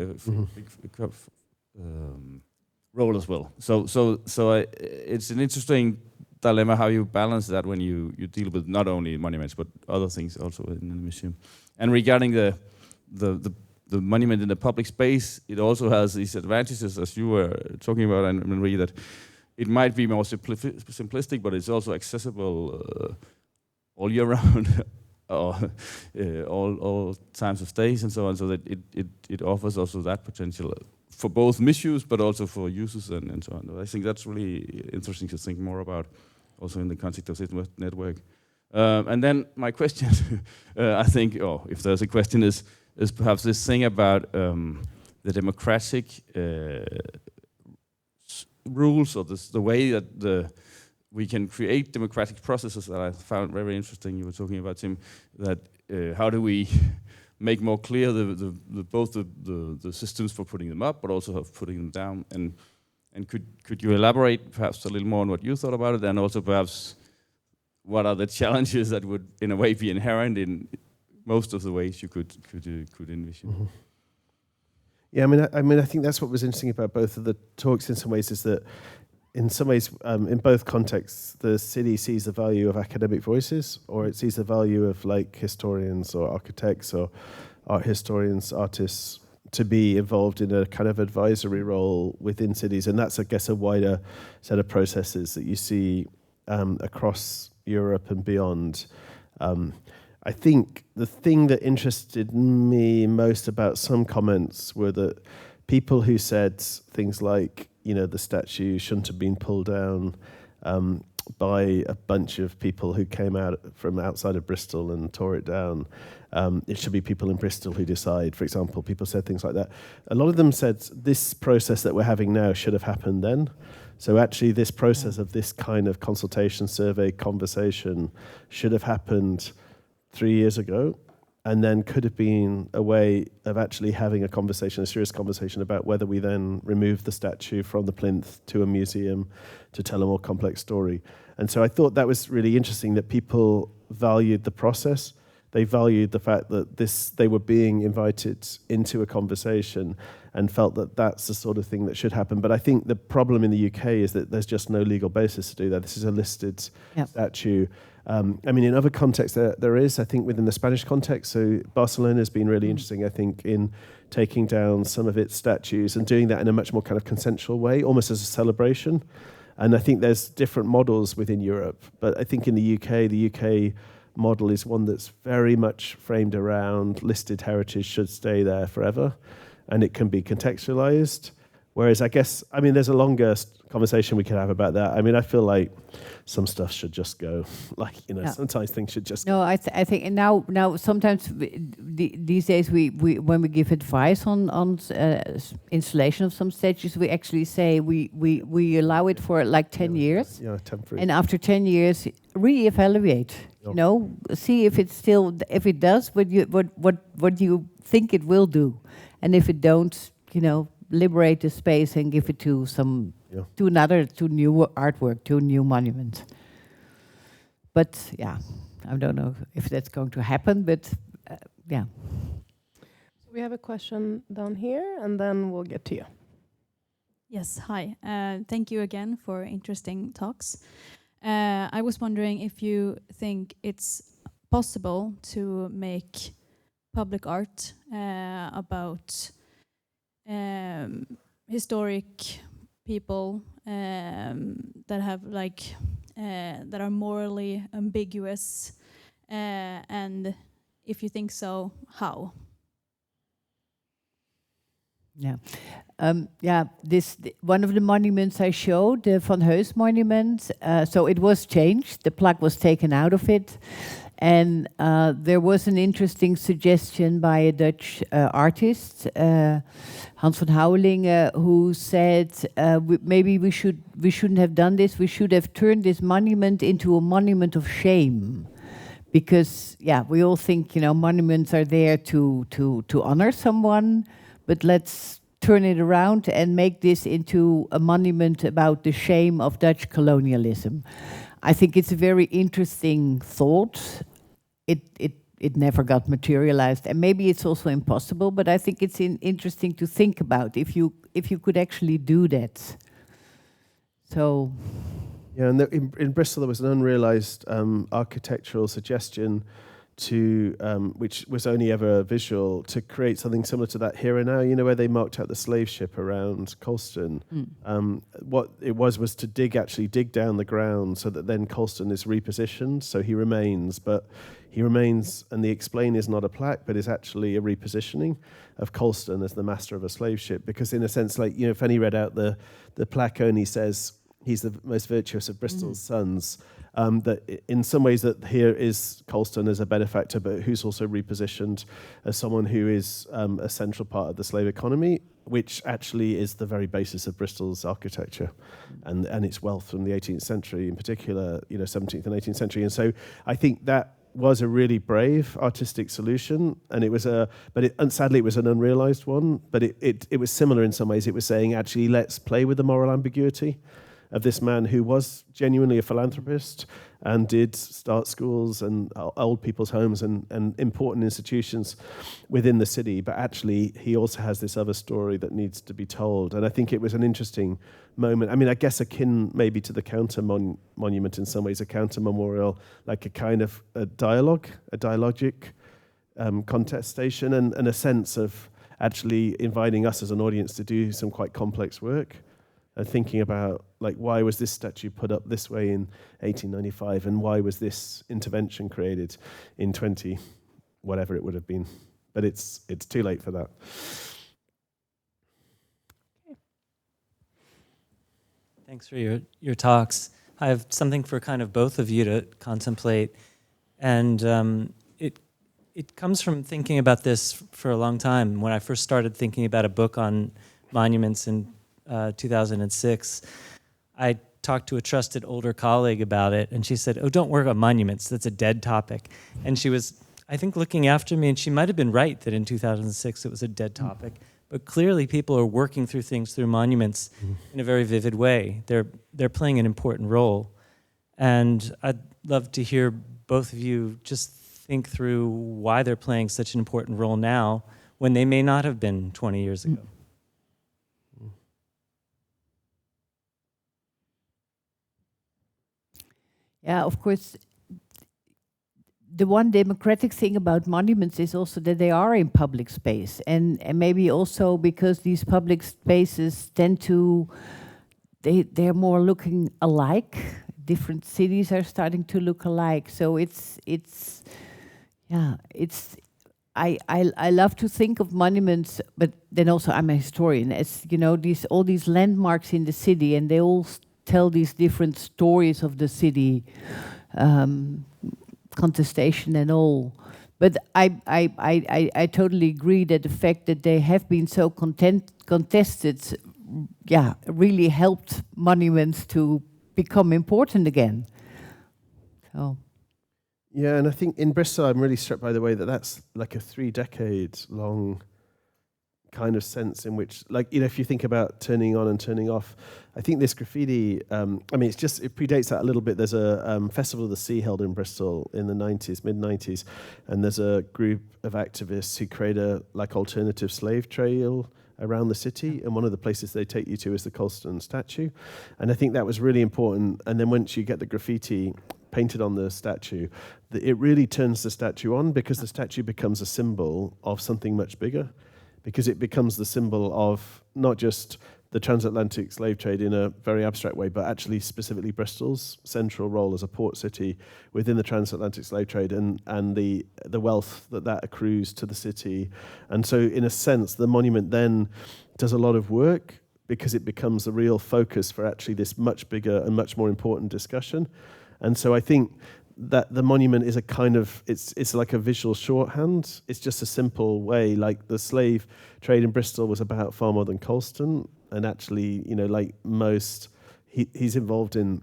role as well. So it's an interesting dilemma how you balance that when you deal with not only monuments but other things also in the museum. And regarding the monument in the public space, it also has these advantages, as you were talking about, and Marie, that it might be more simplistic, but it's also accessible all year round, or all times of days and so on, so that it offers also that potential for both misuse but also for users and so on. I think that's really interesting to think more about, also in the context of this network. And then my question, I think, if there's a question, is perhaps this thing about the democratic rules, or the way that we can create democratic processes that I found very interesting. You were talking about, Tim, that how do we make more clear both the systems for putting them up, but also of putting them down, and could you elaborate perhaps a little more on what you thought about it, and also perhaps what are the challenges that would in a way be inherent in most of the ways you could envision? Mm-hmm. Yeah, I mean, I think that's what was interesting about both of the talks in some ways, is that in some ways, in both contexts, the city sees the value of academic voices, or it sees the value of like historians or architects or art historians, artists, to be involved in a kind of advisory role within cities. And that's, I guess, a wider set of processes that you see across Europe and beyond. I think the thing that interested me most about some comments were that people who said things like, the statue shouldn't have been pulled down by a bunch of people who came out from outside of Bristol and tore it down. It should be people in Bristol who decide, for example. People said things like that. A lot of them said this process that we're having now should have happened then. So actually this process of this kind of consultation, survey, conversation should have happened 3 years ago, and then could have been a way of actually having a conversation, a serious conversation about whether we then remove the statue from the plinth to a museum to tell a more complex story. And so I thought that was really interesting, that people valued the process. They valued the fact that they were being invited into a conversation and felt that that's the sort of thing that should happen. But I think the problem in the UK is that there's just no legal basis to do that. This is a listed statue. I mean, in other contexts, there is, I think, within the Spanish context. So Barcelona has been really interesting, I think, in taking down some of its statues and doing that in a much more kind of consensual way, almost as a celebration. And I think there's different models within Europe. But I think in the UK model is one that's very much framed around listed heritage should stay there forever, and it can be contextualized. Whereas there's a longer conversation we could have about that. I mean, I feel like some stuff should just go. Sometimes things should just go. I think, and now sometimes these days we when we give advice on installation of some statues, we actually say we allow it for like 10 years. Yeah, temporary. And after 10 years, re-evaluate. See if it does what you think it will do, and if it don't, liberate the space and give it to to new artwork, to a new monument. But I don't know if that's going to happen, but So we have a question down here, and then we'll get to you. Yes, hi. Thank you again for interesting talks. I was wondering if you think it's possible to make public art about historic people that have that are morally ambiguous, and if you think so, how? One of the monuments I showed, the Van Heus monument, so it was changed. The plaque was taken out of it. And there was an interesting suggestion by a Dutch artist, Hans van Houwelingen, who said maybe we shouldn't have done this. We should have turned this monument into a monument of shame, because we all think monuments are there to honor someone, but let's turn it around and make this into a monument about the shame of Dutch colonialism. I think it's a very interesting thought. It never got materialized, and maybe it's also impossible. But I think it's interesting to think about if you could actually do that. So, and in Bristol there was an unrealized architectural suggestion to which was only ever visual, to create something similar to that here and now. Where they marked out the slave ship around Colston. What it was to dig down the ground so that then Colston is repositioned. So he remains, and the explain is not a plaque, but is actually a repositioning of Colston as the master of a slave ship. Because in a sense, Fanny read out the plaque only says he's the most virtuous of Bristol's sons. That in some ways that here is Colston as a benefactor, but who's also repositioned as someone who is a central part of the slave economy. which actually is the very basis of Bristol's architecture and its wealth from the 18th century, in particular, 17th and 18th century. And so I think that was a really brave artistic solution, and sadly it was an unrealized one, but it was similar in some ways. It was saying, actually, let's play with the moral ambiguity of this man who was genuinely a philanthropist and did start schools and old people's homes and important institutions within the city. But actually, he also has this other story that needs to be told. And I think it was an interesting moment. I mean, I guess akin maybe to the counter monument in some ways, a counter memorial, like a kind of a dialogic contestation and a sense of actually inviting us as an audience to do some quite complex work. And thinking about, like, why was this statue put up this way in 1895, and why was this intervention created in 20, whatever it would have been. But it's too late for that. Thanks for your talks. I have something for kind of both of you to contemplate. And it comes from thinking about this for a long time. When I first started thinking about a book on monuments in 2006, I talked to a trusted older colleague about it, and she said, "Oh, don't work on monuments, that's a dead topic." And she was, I think, looking after me, and she might have been right that in 2006 it was a dead topic, but clearly people are working through things through monuments in a very vivid way. They're playing an important role, and I'd love to hear both of you just think through why they're playing such an important role now when they may not have been 20 years ago. Yeah, of course, the one democratic thing about monuments is also that they are in public space. And maybe also because these public spaces tend to, they're more looking alike. Different cities are starting to look alike. So I love to think of monuments, but then also I'm a historian, as, all these landmarks in the city, and they all tell these different stories of the city, contestation and all. But I totally agree that the fact that they have been so contested, really helped monuments to become important again. So. Yeah, and I think in Bristol, I'm really struck by the way that that's like a 3-decade-long kind of sense in which, like, if you think about turning on and turning off, I think this graffiti, it predates that a little bit. There's a Festival of the Sea held in Bristol in the mid-90s, and there's a group of activists who create a alternative slave trail around the city, and one of the places they take you to is the Colston statue. And I think that was really important. And then once you get the graffiti painted on the statue, it really turns the statue on, because the statue becomes a symbol of something much bigger, because it becomes the symbol of not just the transatlantic slave trade in a very abstract way, but actually specifically Bristol's central role as a port city within the transatlantic slave trade and the wealth that accrues to the city. And so in a sense, the monument then does a lot of work, because it becomes the real focus for actually this much bigger and much more important discussion. And so I think that the monument is a kind of, it's like a visual shorthand. It's just a simple way, like the slave trade in Bristol was about far more than Colston. And actually, like most, he's involved in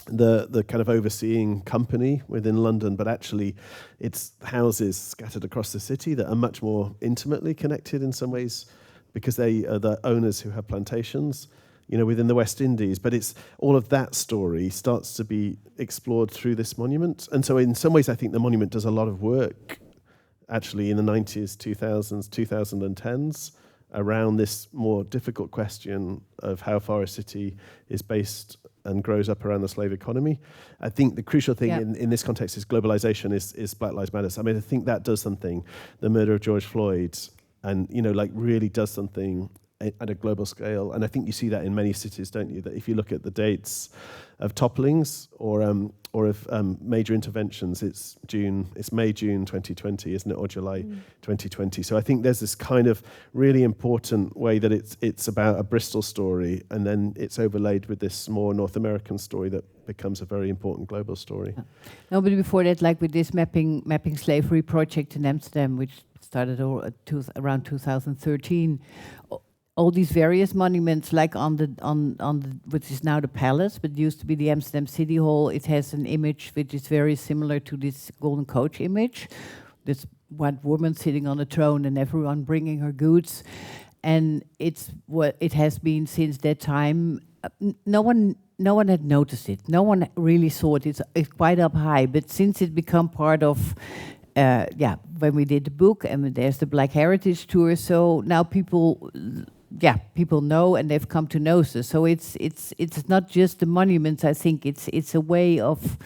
the kind of overseeing company within London, but actually it's houses scattered across the city that are much more intimately connected in some ways, because they are the owners who have plantations, within the West Indies. But it's all of that story starts to be explored through this monument. And so in some ways, I think the monument does a lot of work, actually, in the 90s, 2000s, 2010s, around this more difficult question of how far a city is based and grows up around the slave economy. I think the crucial thing in this context is globalization, is Black Lives Matter. I mean, I think that does something. The murder of George Floyd, and really does something at a global scale. And I think you see that in many cities, don't you? That if you look at the dates of topplings or of major interventions, it's May, June 2020, isn't it? Or July 2020. So I think there's this kind of really important way that it's about a Bristol story, and then it's overlaid with this more North American story that becomes a very important global story. No, but before that, like with this mapping slavery project in Amsterdam, which started around 2013, all these various monuments, like on the which is now the palace, but used to be the Amsterdam City Hall. It has an image which is very similar to this golden coach image. This white woman sitting on a throne and everyone bringing her goods, and it's what it has been since that time. No one had noticed it. No one really saw it. It's quite up high, but since it become part of when we did the book, and there's the Black Heritage Tour, so now people know, and they've come to know us. So it's not just the monuments. I think it's a way of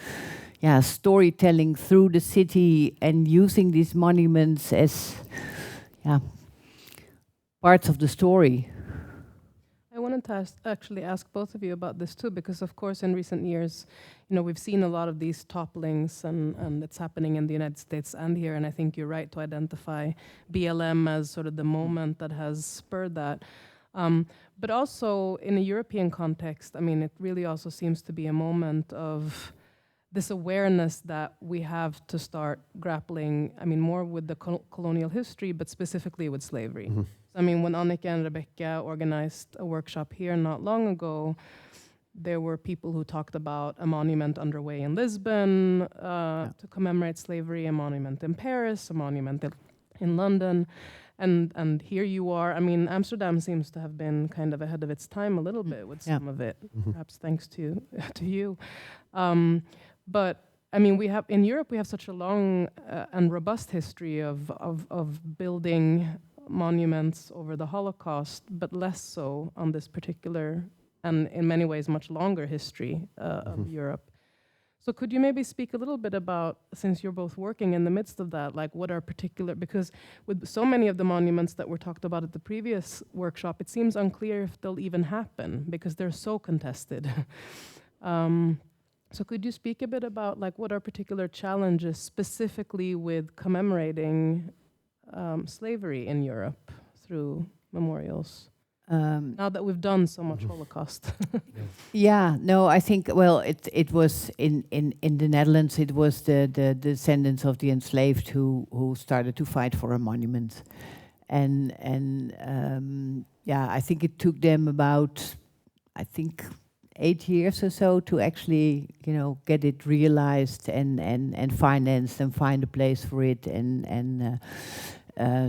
storytelling through the city and using these monuments as parts of the story. I wanted to actually ask both of you about this too, because of course in recent years, we've seen a lot of these topplings, and it's happening in the United States and here, and I think you're right to identify BLM as sort of the moment that has spurred that. But also in a European context, it really also seems to be a moment of this awareness that we have to start grappling, more with the colonial history, but specifically with slavery. Mm-hmm. When Annika and Rebecca organized a workshop here not long ago, there were people who talked about a monument underway in Lisbon to commemorate slavery, a monument in Paris, a monument in London, and here you are. Amsterdam seems to have been kind of ahead of its time a little bit with some of it, perhaps thanks to you. But we have in Europe, we have such a long and robust history of building monuments over the Holocaust, but less so on this particular and in many ways much longer history of Europe. So could you maybe speak a little bit about, since you're both working in the midst of that, like what are particular, because with so many of the monuments that were talked about at the previous workshop, it seems unclear if they'll even happen because they're so contested. So could you speak a bit about like what are particular challenges specifically with commemorating slavery in Europe through memorials? Now that we've done so much Holocaust. I think, well, it was in the Netherlands, it was the descendants of the enslaved who started to fight for a monument. And I think it took them about, 8 years or so to actually, get it realized and financed and find a place for it.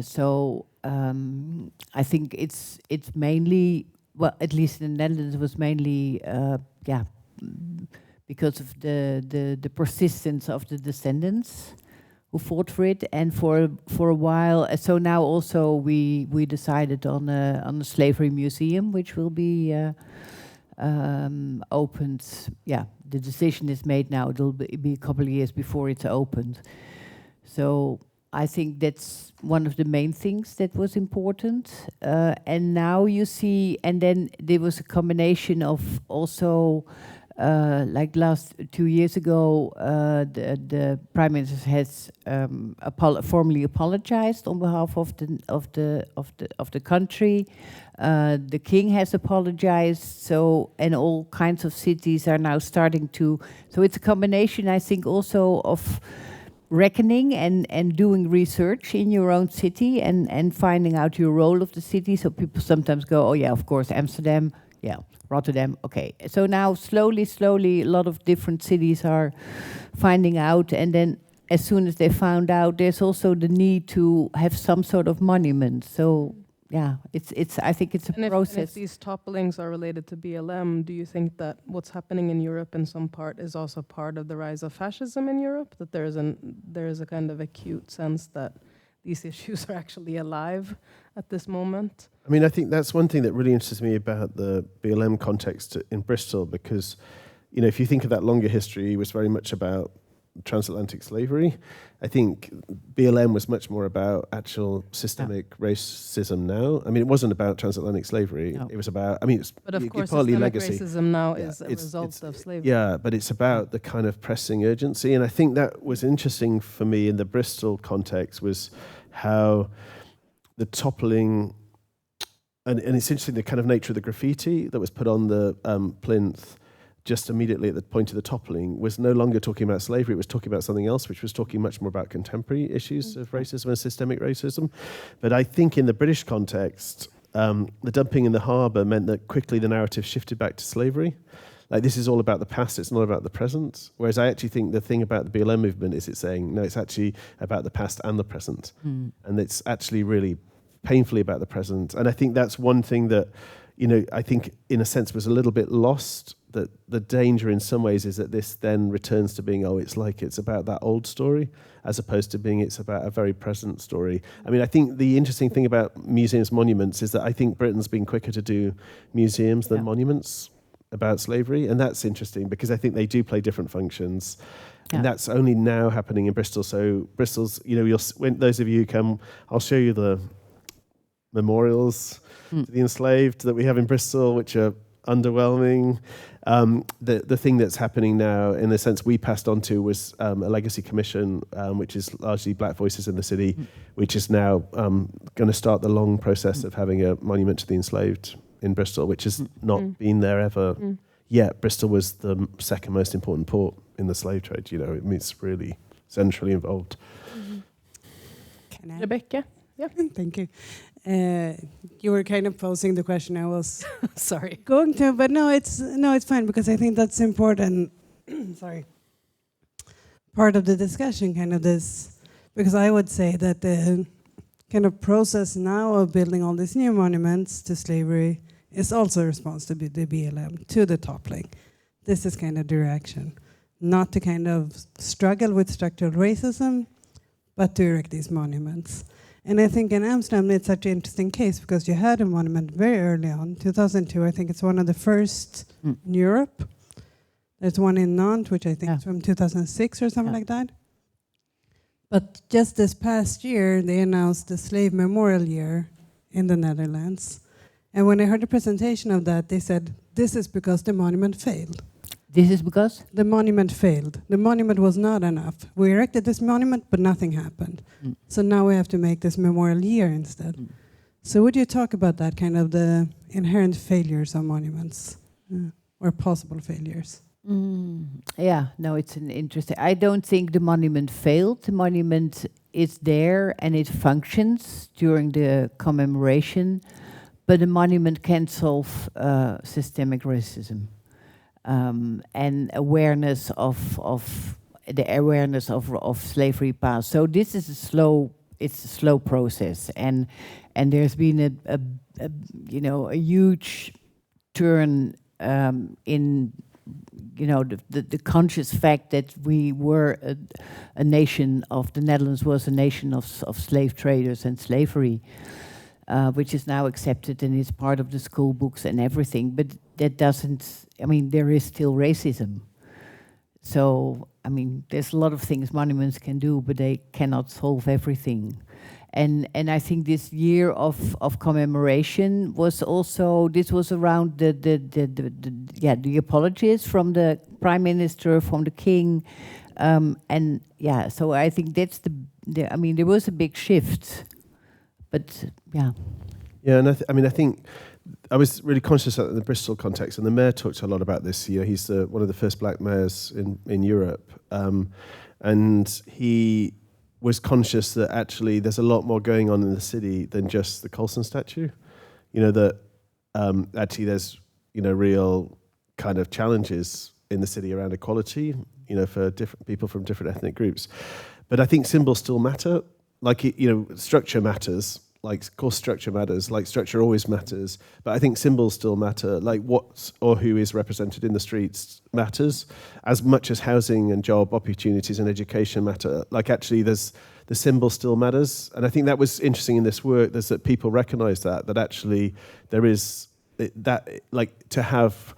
So I think it's mainly, well, at least in the Netherlands, it was mainly because of the persistence of the descendants who fought for it, and for a while. So now also we decided on a slavery museum, which will be opened. The decision is made now. It'll be a couple of years before it's opened. So I think that's one of the main things that was important. And now you see, and then there was a combination of also, like last 2 years ago, the Prime Minister has formally apologized on behalf of the country. The King has apologized. So, and all kinds of cities are now starting to. So it's a combination, I think, also of reckoning and doing research in your own city and finding out your role of the city. So people sometimes go, oh yeah, of course, Amsterdam, yeah, Rotterdam, okay. So now slowly, a lot of different cities are finding out, and then as soon as they found out, there's also the need to have some sort of monument. So yeah, I think it's a process. And if these topplings are related to BLM, do you think that what's happening in Europe in some part is also part of the rise of fascism in Europe? That there is a kind of acute sense that these issues are actually alive at this moment? I think that's one thing that really interests me about the BLM context in Bristol, because, if you think of that longer history, it was very much about transatlantic slavery. I think BLM was much more about actual systemic racism now. It wasn't about transatlantic slavery. No. It was about, but of course, partly legacy. Racism now is a result of slavery. Yeah, but it's about the kind of pressing urgency. And I think that was interesting for me in the Bristol context, was how the toppling, and it's interesting the kind of nature of the graffiti that was put on the plinth just immediately at the point of the toppling was no longer talking about slavery, it was talking about something else, which was talking much more about contemporary issues of racism and systemic racism. But I think in the British context, the dumping in the harbour meant that quickly the narrative shifted back to slavery. Like, this is all about the past, it's not about the present. Whereas I actually think the thing about the BLM movement is it's saying, no, it's actually about the past and the present. And it's actually really painfully about the present. And I think that's one thing that, I think in a sense was a little bit lost, that the danger in some ways is that this then returns to being, it's about that old story, as opposed to being it's about a very present story. I mean, I think the interesting thing about museums, monuments, is that I think Britain's been quicker to do museums than monuments about slavery, and that's interesting because I think they do play different functions. And that's only now happening in Bristol. So Bristol's, when those of you who come, I'll show you the memorials to the enslaved that we have in Bristol, which are underwhelming. The thing that's happening now, in the sense we passed on to, was a legacy commission, which is largely black voices in the city, which is now going to start the long process of having a monument to the enslaved in Bristol, which has not been there ever yet. Bristol was the second most important port in the slave trade. It's really centrally involved. Can I? Rebecca? Yeah. Thank you. You were kind of posing the question I was Sorry. going to, but no, it's fine because I think that's important. Sorry. Part of the discussion, kind of this, because I would say that the kind of process now of building all these new monuments to slavery is also a response to the BLM, to the toppling. This is kind of direction, not to kind of struggle with structural racism, but to erect these monuments. And I think in Amsterdam it's such an interesting case because you had a monument very early on, 2002. I think it's one of the first in Europe. There's one in Nantes, which I think is from 2006 or something like that. But just this past year, they announced the Slave Memorial Year in the Netherlands. And when I heard the presentation of that, they said, this is because the monument failed. This is because? The monument failed. The monument was not enough. We erected this monument, but nothing happened. So now we have to make this memorial year instead. So would you talk about that, kind of the inherent failures of monuments, or possible failures? Yeah, no, it's an interesting. I don't think the monument failed. The monument is there and it functions during the commemoration, but the monument can solve systemic racism. And awareness of slavery past. So this is a slow process, and there's been a huge turn in the conscious fact that we were a nation of, the Netherlands was a nation of slave traders and slavery, which is now accepted and is part of the school books and everything, but that doesn't, there is still racism. So, there's a lot of things monuments can do, but they cannot solve everything. And I think this year of commemoration was also, this was around the apologies from the Prime Minister, from the King, so I think that's there was a big shift, but yeah. Yeah, and I think I was really conscious of the Bristol context, and the mayor talked a lot about this. He's one of the first black mayors in Europe, and he was conscious that actually there's a lot more going on in the city than just the Colson statue. That actually there's real kind of challenges in the city around equality, for different people from different ethnic groups. But I think symbols still matter. Like, structure matters. Like, of course, structure matters. Like, structure always matters. But I think symbols still matter. Like, what or who is represented in the streets matters as much as housing and job opportunities and education matter. Like, actually, the symbol still matters. And I think that was interesting in this work. There's that people recognise that actually there is that, like, to have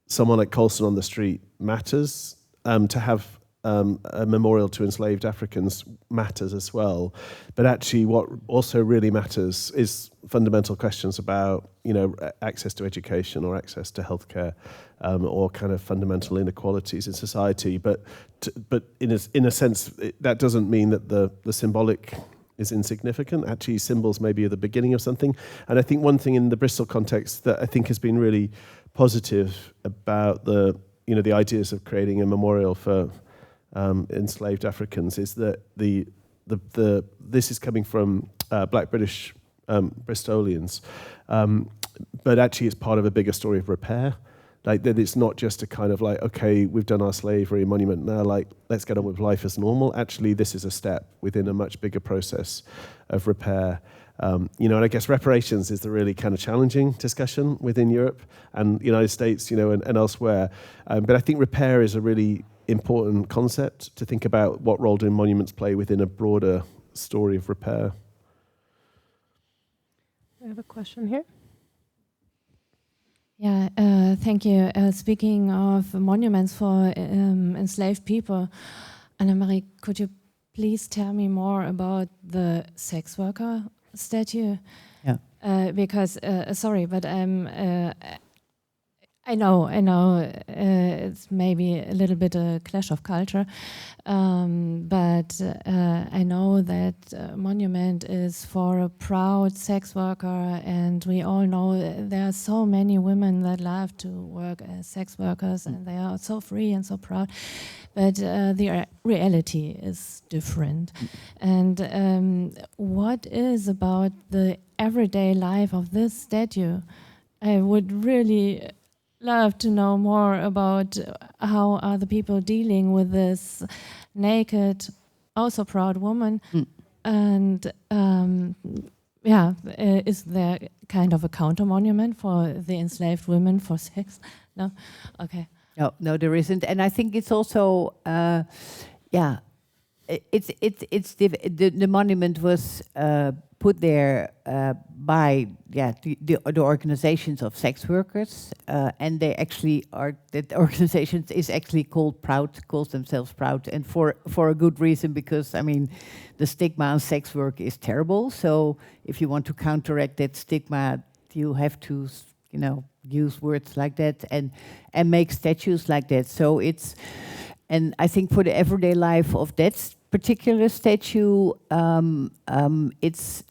someone like Colson on the street matters. To have a memorial to enslaved Africans matters as well. But actually what also really matters is fundamental questions about, access to education or access to healthcare, or kind of fundamental inequalities in society. But in a sense, that doesn't mean that the symbolic is insignificant. Actually, symbols may be the beginning of something. And I think one thing in the Bristol context that I think has been really positive about the ideas of creating a memorial for enslaved Africans is that this is coming from Black British Bristolians. But actually it's part of a bigger story of repair. Like that it's not just a kind of like, okay, we've done our slavery monument now, like let's get on with life as normal. Actually, this is a step within a much bigger process of repair. You know, and I guess reparations is the really kind of challenging discussion within Europe and the United States, you know, and elsewhere. But I think repair is a really important concept to think about what role do monuments play within a broader story of repair. I have a question here. Yeah, thank you. Speaking of monuments for enslaved people, Anna-Marie, could you please tell me more about the sex worker statue? Yeah. Because, sorry, but I know, it's maybe a little bit a clash of culture, but I know that monument is for a proud sex worker, and we all know there are so many women that love to work as sex workers, and they are so free and so proud, but the reality is different. And what is about the everyday life of this statue? I would really love to know more about how are the people dealing with this naked, also proud woman, and is there kind of a counter monument for the enslaved women for sex? No, okay. No, there isn't, and I think it's also, the monument was put there by the organizations of sex workers, and they actually are, that organizations is actually calls themselves Proud, and for a good reason, because I mean the stigma on sex work is terrible. So if you want to counteract that stigma, you have to use words like that and make statues like that. So it's, and I think for the everyday life of that particular statue, it's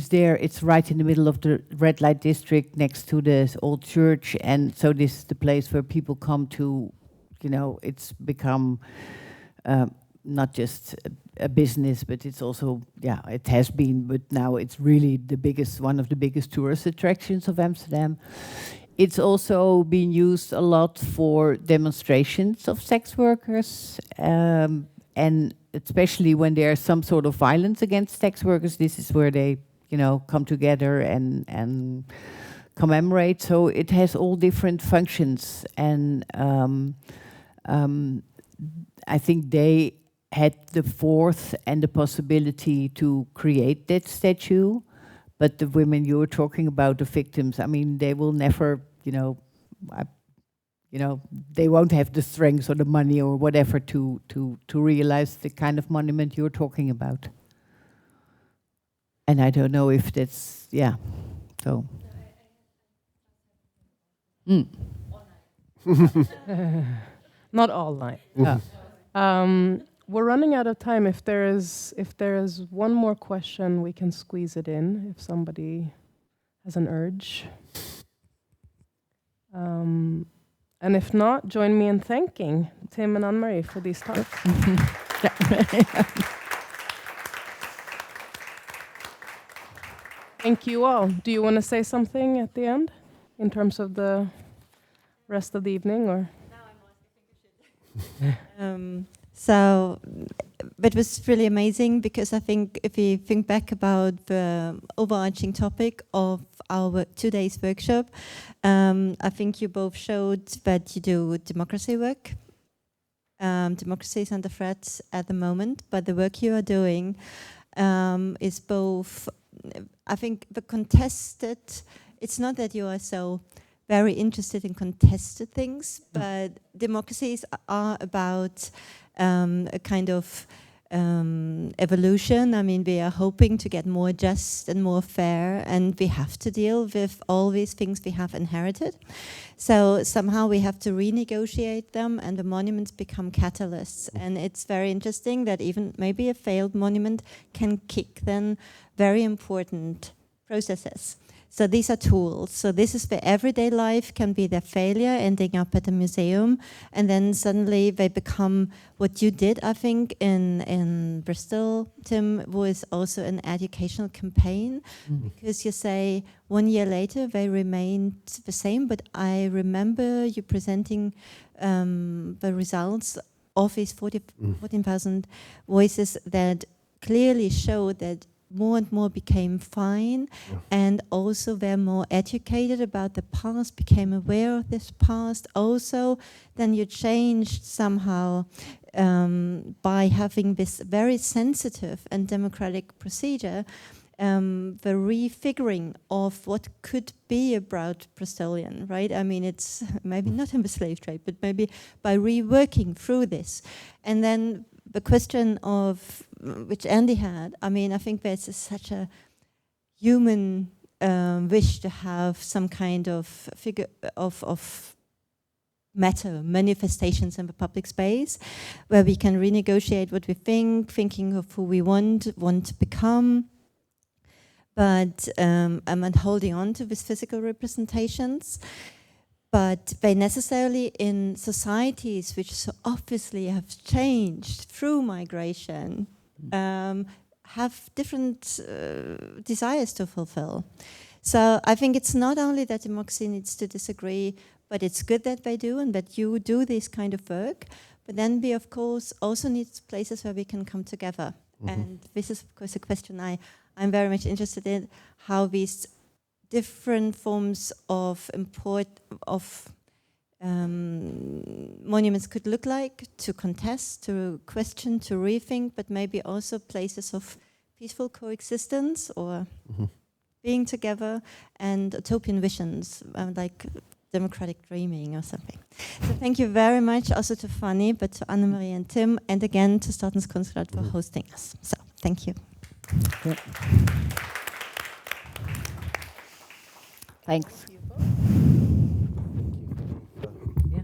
there. It's right in the middle of the red light district, next to this old church, and so this is the place where people come to. It's become not just a business, but it's also it has been, but now it's really one of the biggest tourist attractions of Amsterdam. It's also been used a lot for demonstrations of sex workers, and especially when there's some sort of violence against sex workers, this is where they, come together and commemorate. So it has all different functions, and I think they had the force and the possibility to create that statue. But the women you were talking about, the victims, I mean, they will never, they won't have the strength or the money or whatever to realize the kind of monument you're talking about. And I don't know if that's, so. Not all night. We're running out of time. If there is one more question, we can squeeze it in if somebody has an urge. And if not, join me in thanking Tim and Anne-Marie for these talks. Thank you all. Do you want to say something at the end in terms of the rest of the evening, or? So it was really amazing, because I think if you think back about the overarching topic of our 2 days workshop, I think you both showed that you do democracy work. Democracy is under threat at the moment, but the work you are doing is both, I think, the contested. It's not that you are so very interested in contested things, but democracies are about a kind of evolution. I mean, we are hoping to get more just and more fair, and we have to deal with all these things we have inherited. So somehow we have to renegotiate them, and the monuments become catalysts. And it's very interesting that even maybe a failed monument can kick then very important processes. So these are tools. So this is where everyday life can be their failure, ending up at a museum, and then suddenly they become what you did, I think, in Bristol, Tim, was also an educational campaign, because you say 1 year later they remained the same, but I remember you presenting the results of these 14,000 voices that clearly show that more and more became fine, and also were more educated about the past, became aware of this past. Also, then you changed somehow by having this very sensitive and democratic procedure, the refiguring of what could be a proud Bristolian, right? I mean, it's maybe not in the slave trade, but maybe by reworking through this. And then the question of which Andy had, I mean, I think there's such a human wish to have some kind of figure of matter, manifestations in the public space, where we can renegotiate what we think, thinking of who we want to become, but and holding on to these physical representations. But they necessarily, in societies which so obviously have changed through migration, have different desires to fulfill. So I think it's not only that democracy needs to disagree, but it's good that they do and that you do this kind of work. But then we, of course, also need places where we can come together. And this is, of course, a question I'm very much interested in, how these different forms of monuments could look like, to contest, to question, to rethink, but maybe also places of peaceful coexistence or being together, and utopian visions, like democratic dreaming or something. So thank you very much also to Fanny, but to Anne-Marie and Tim, and again to Statens konstråd for hosting us. So thank you. Yeah. Thanks. Yeah.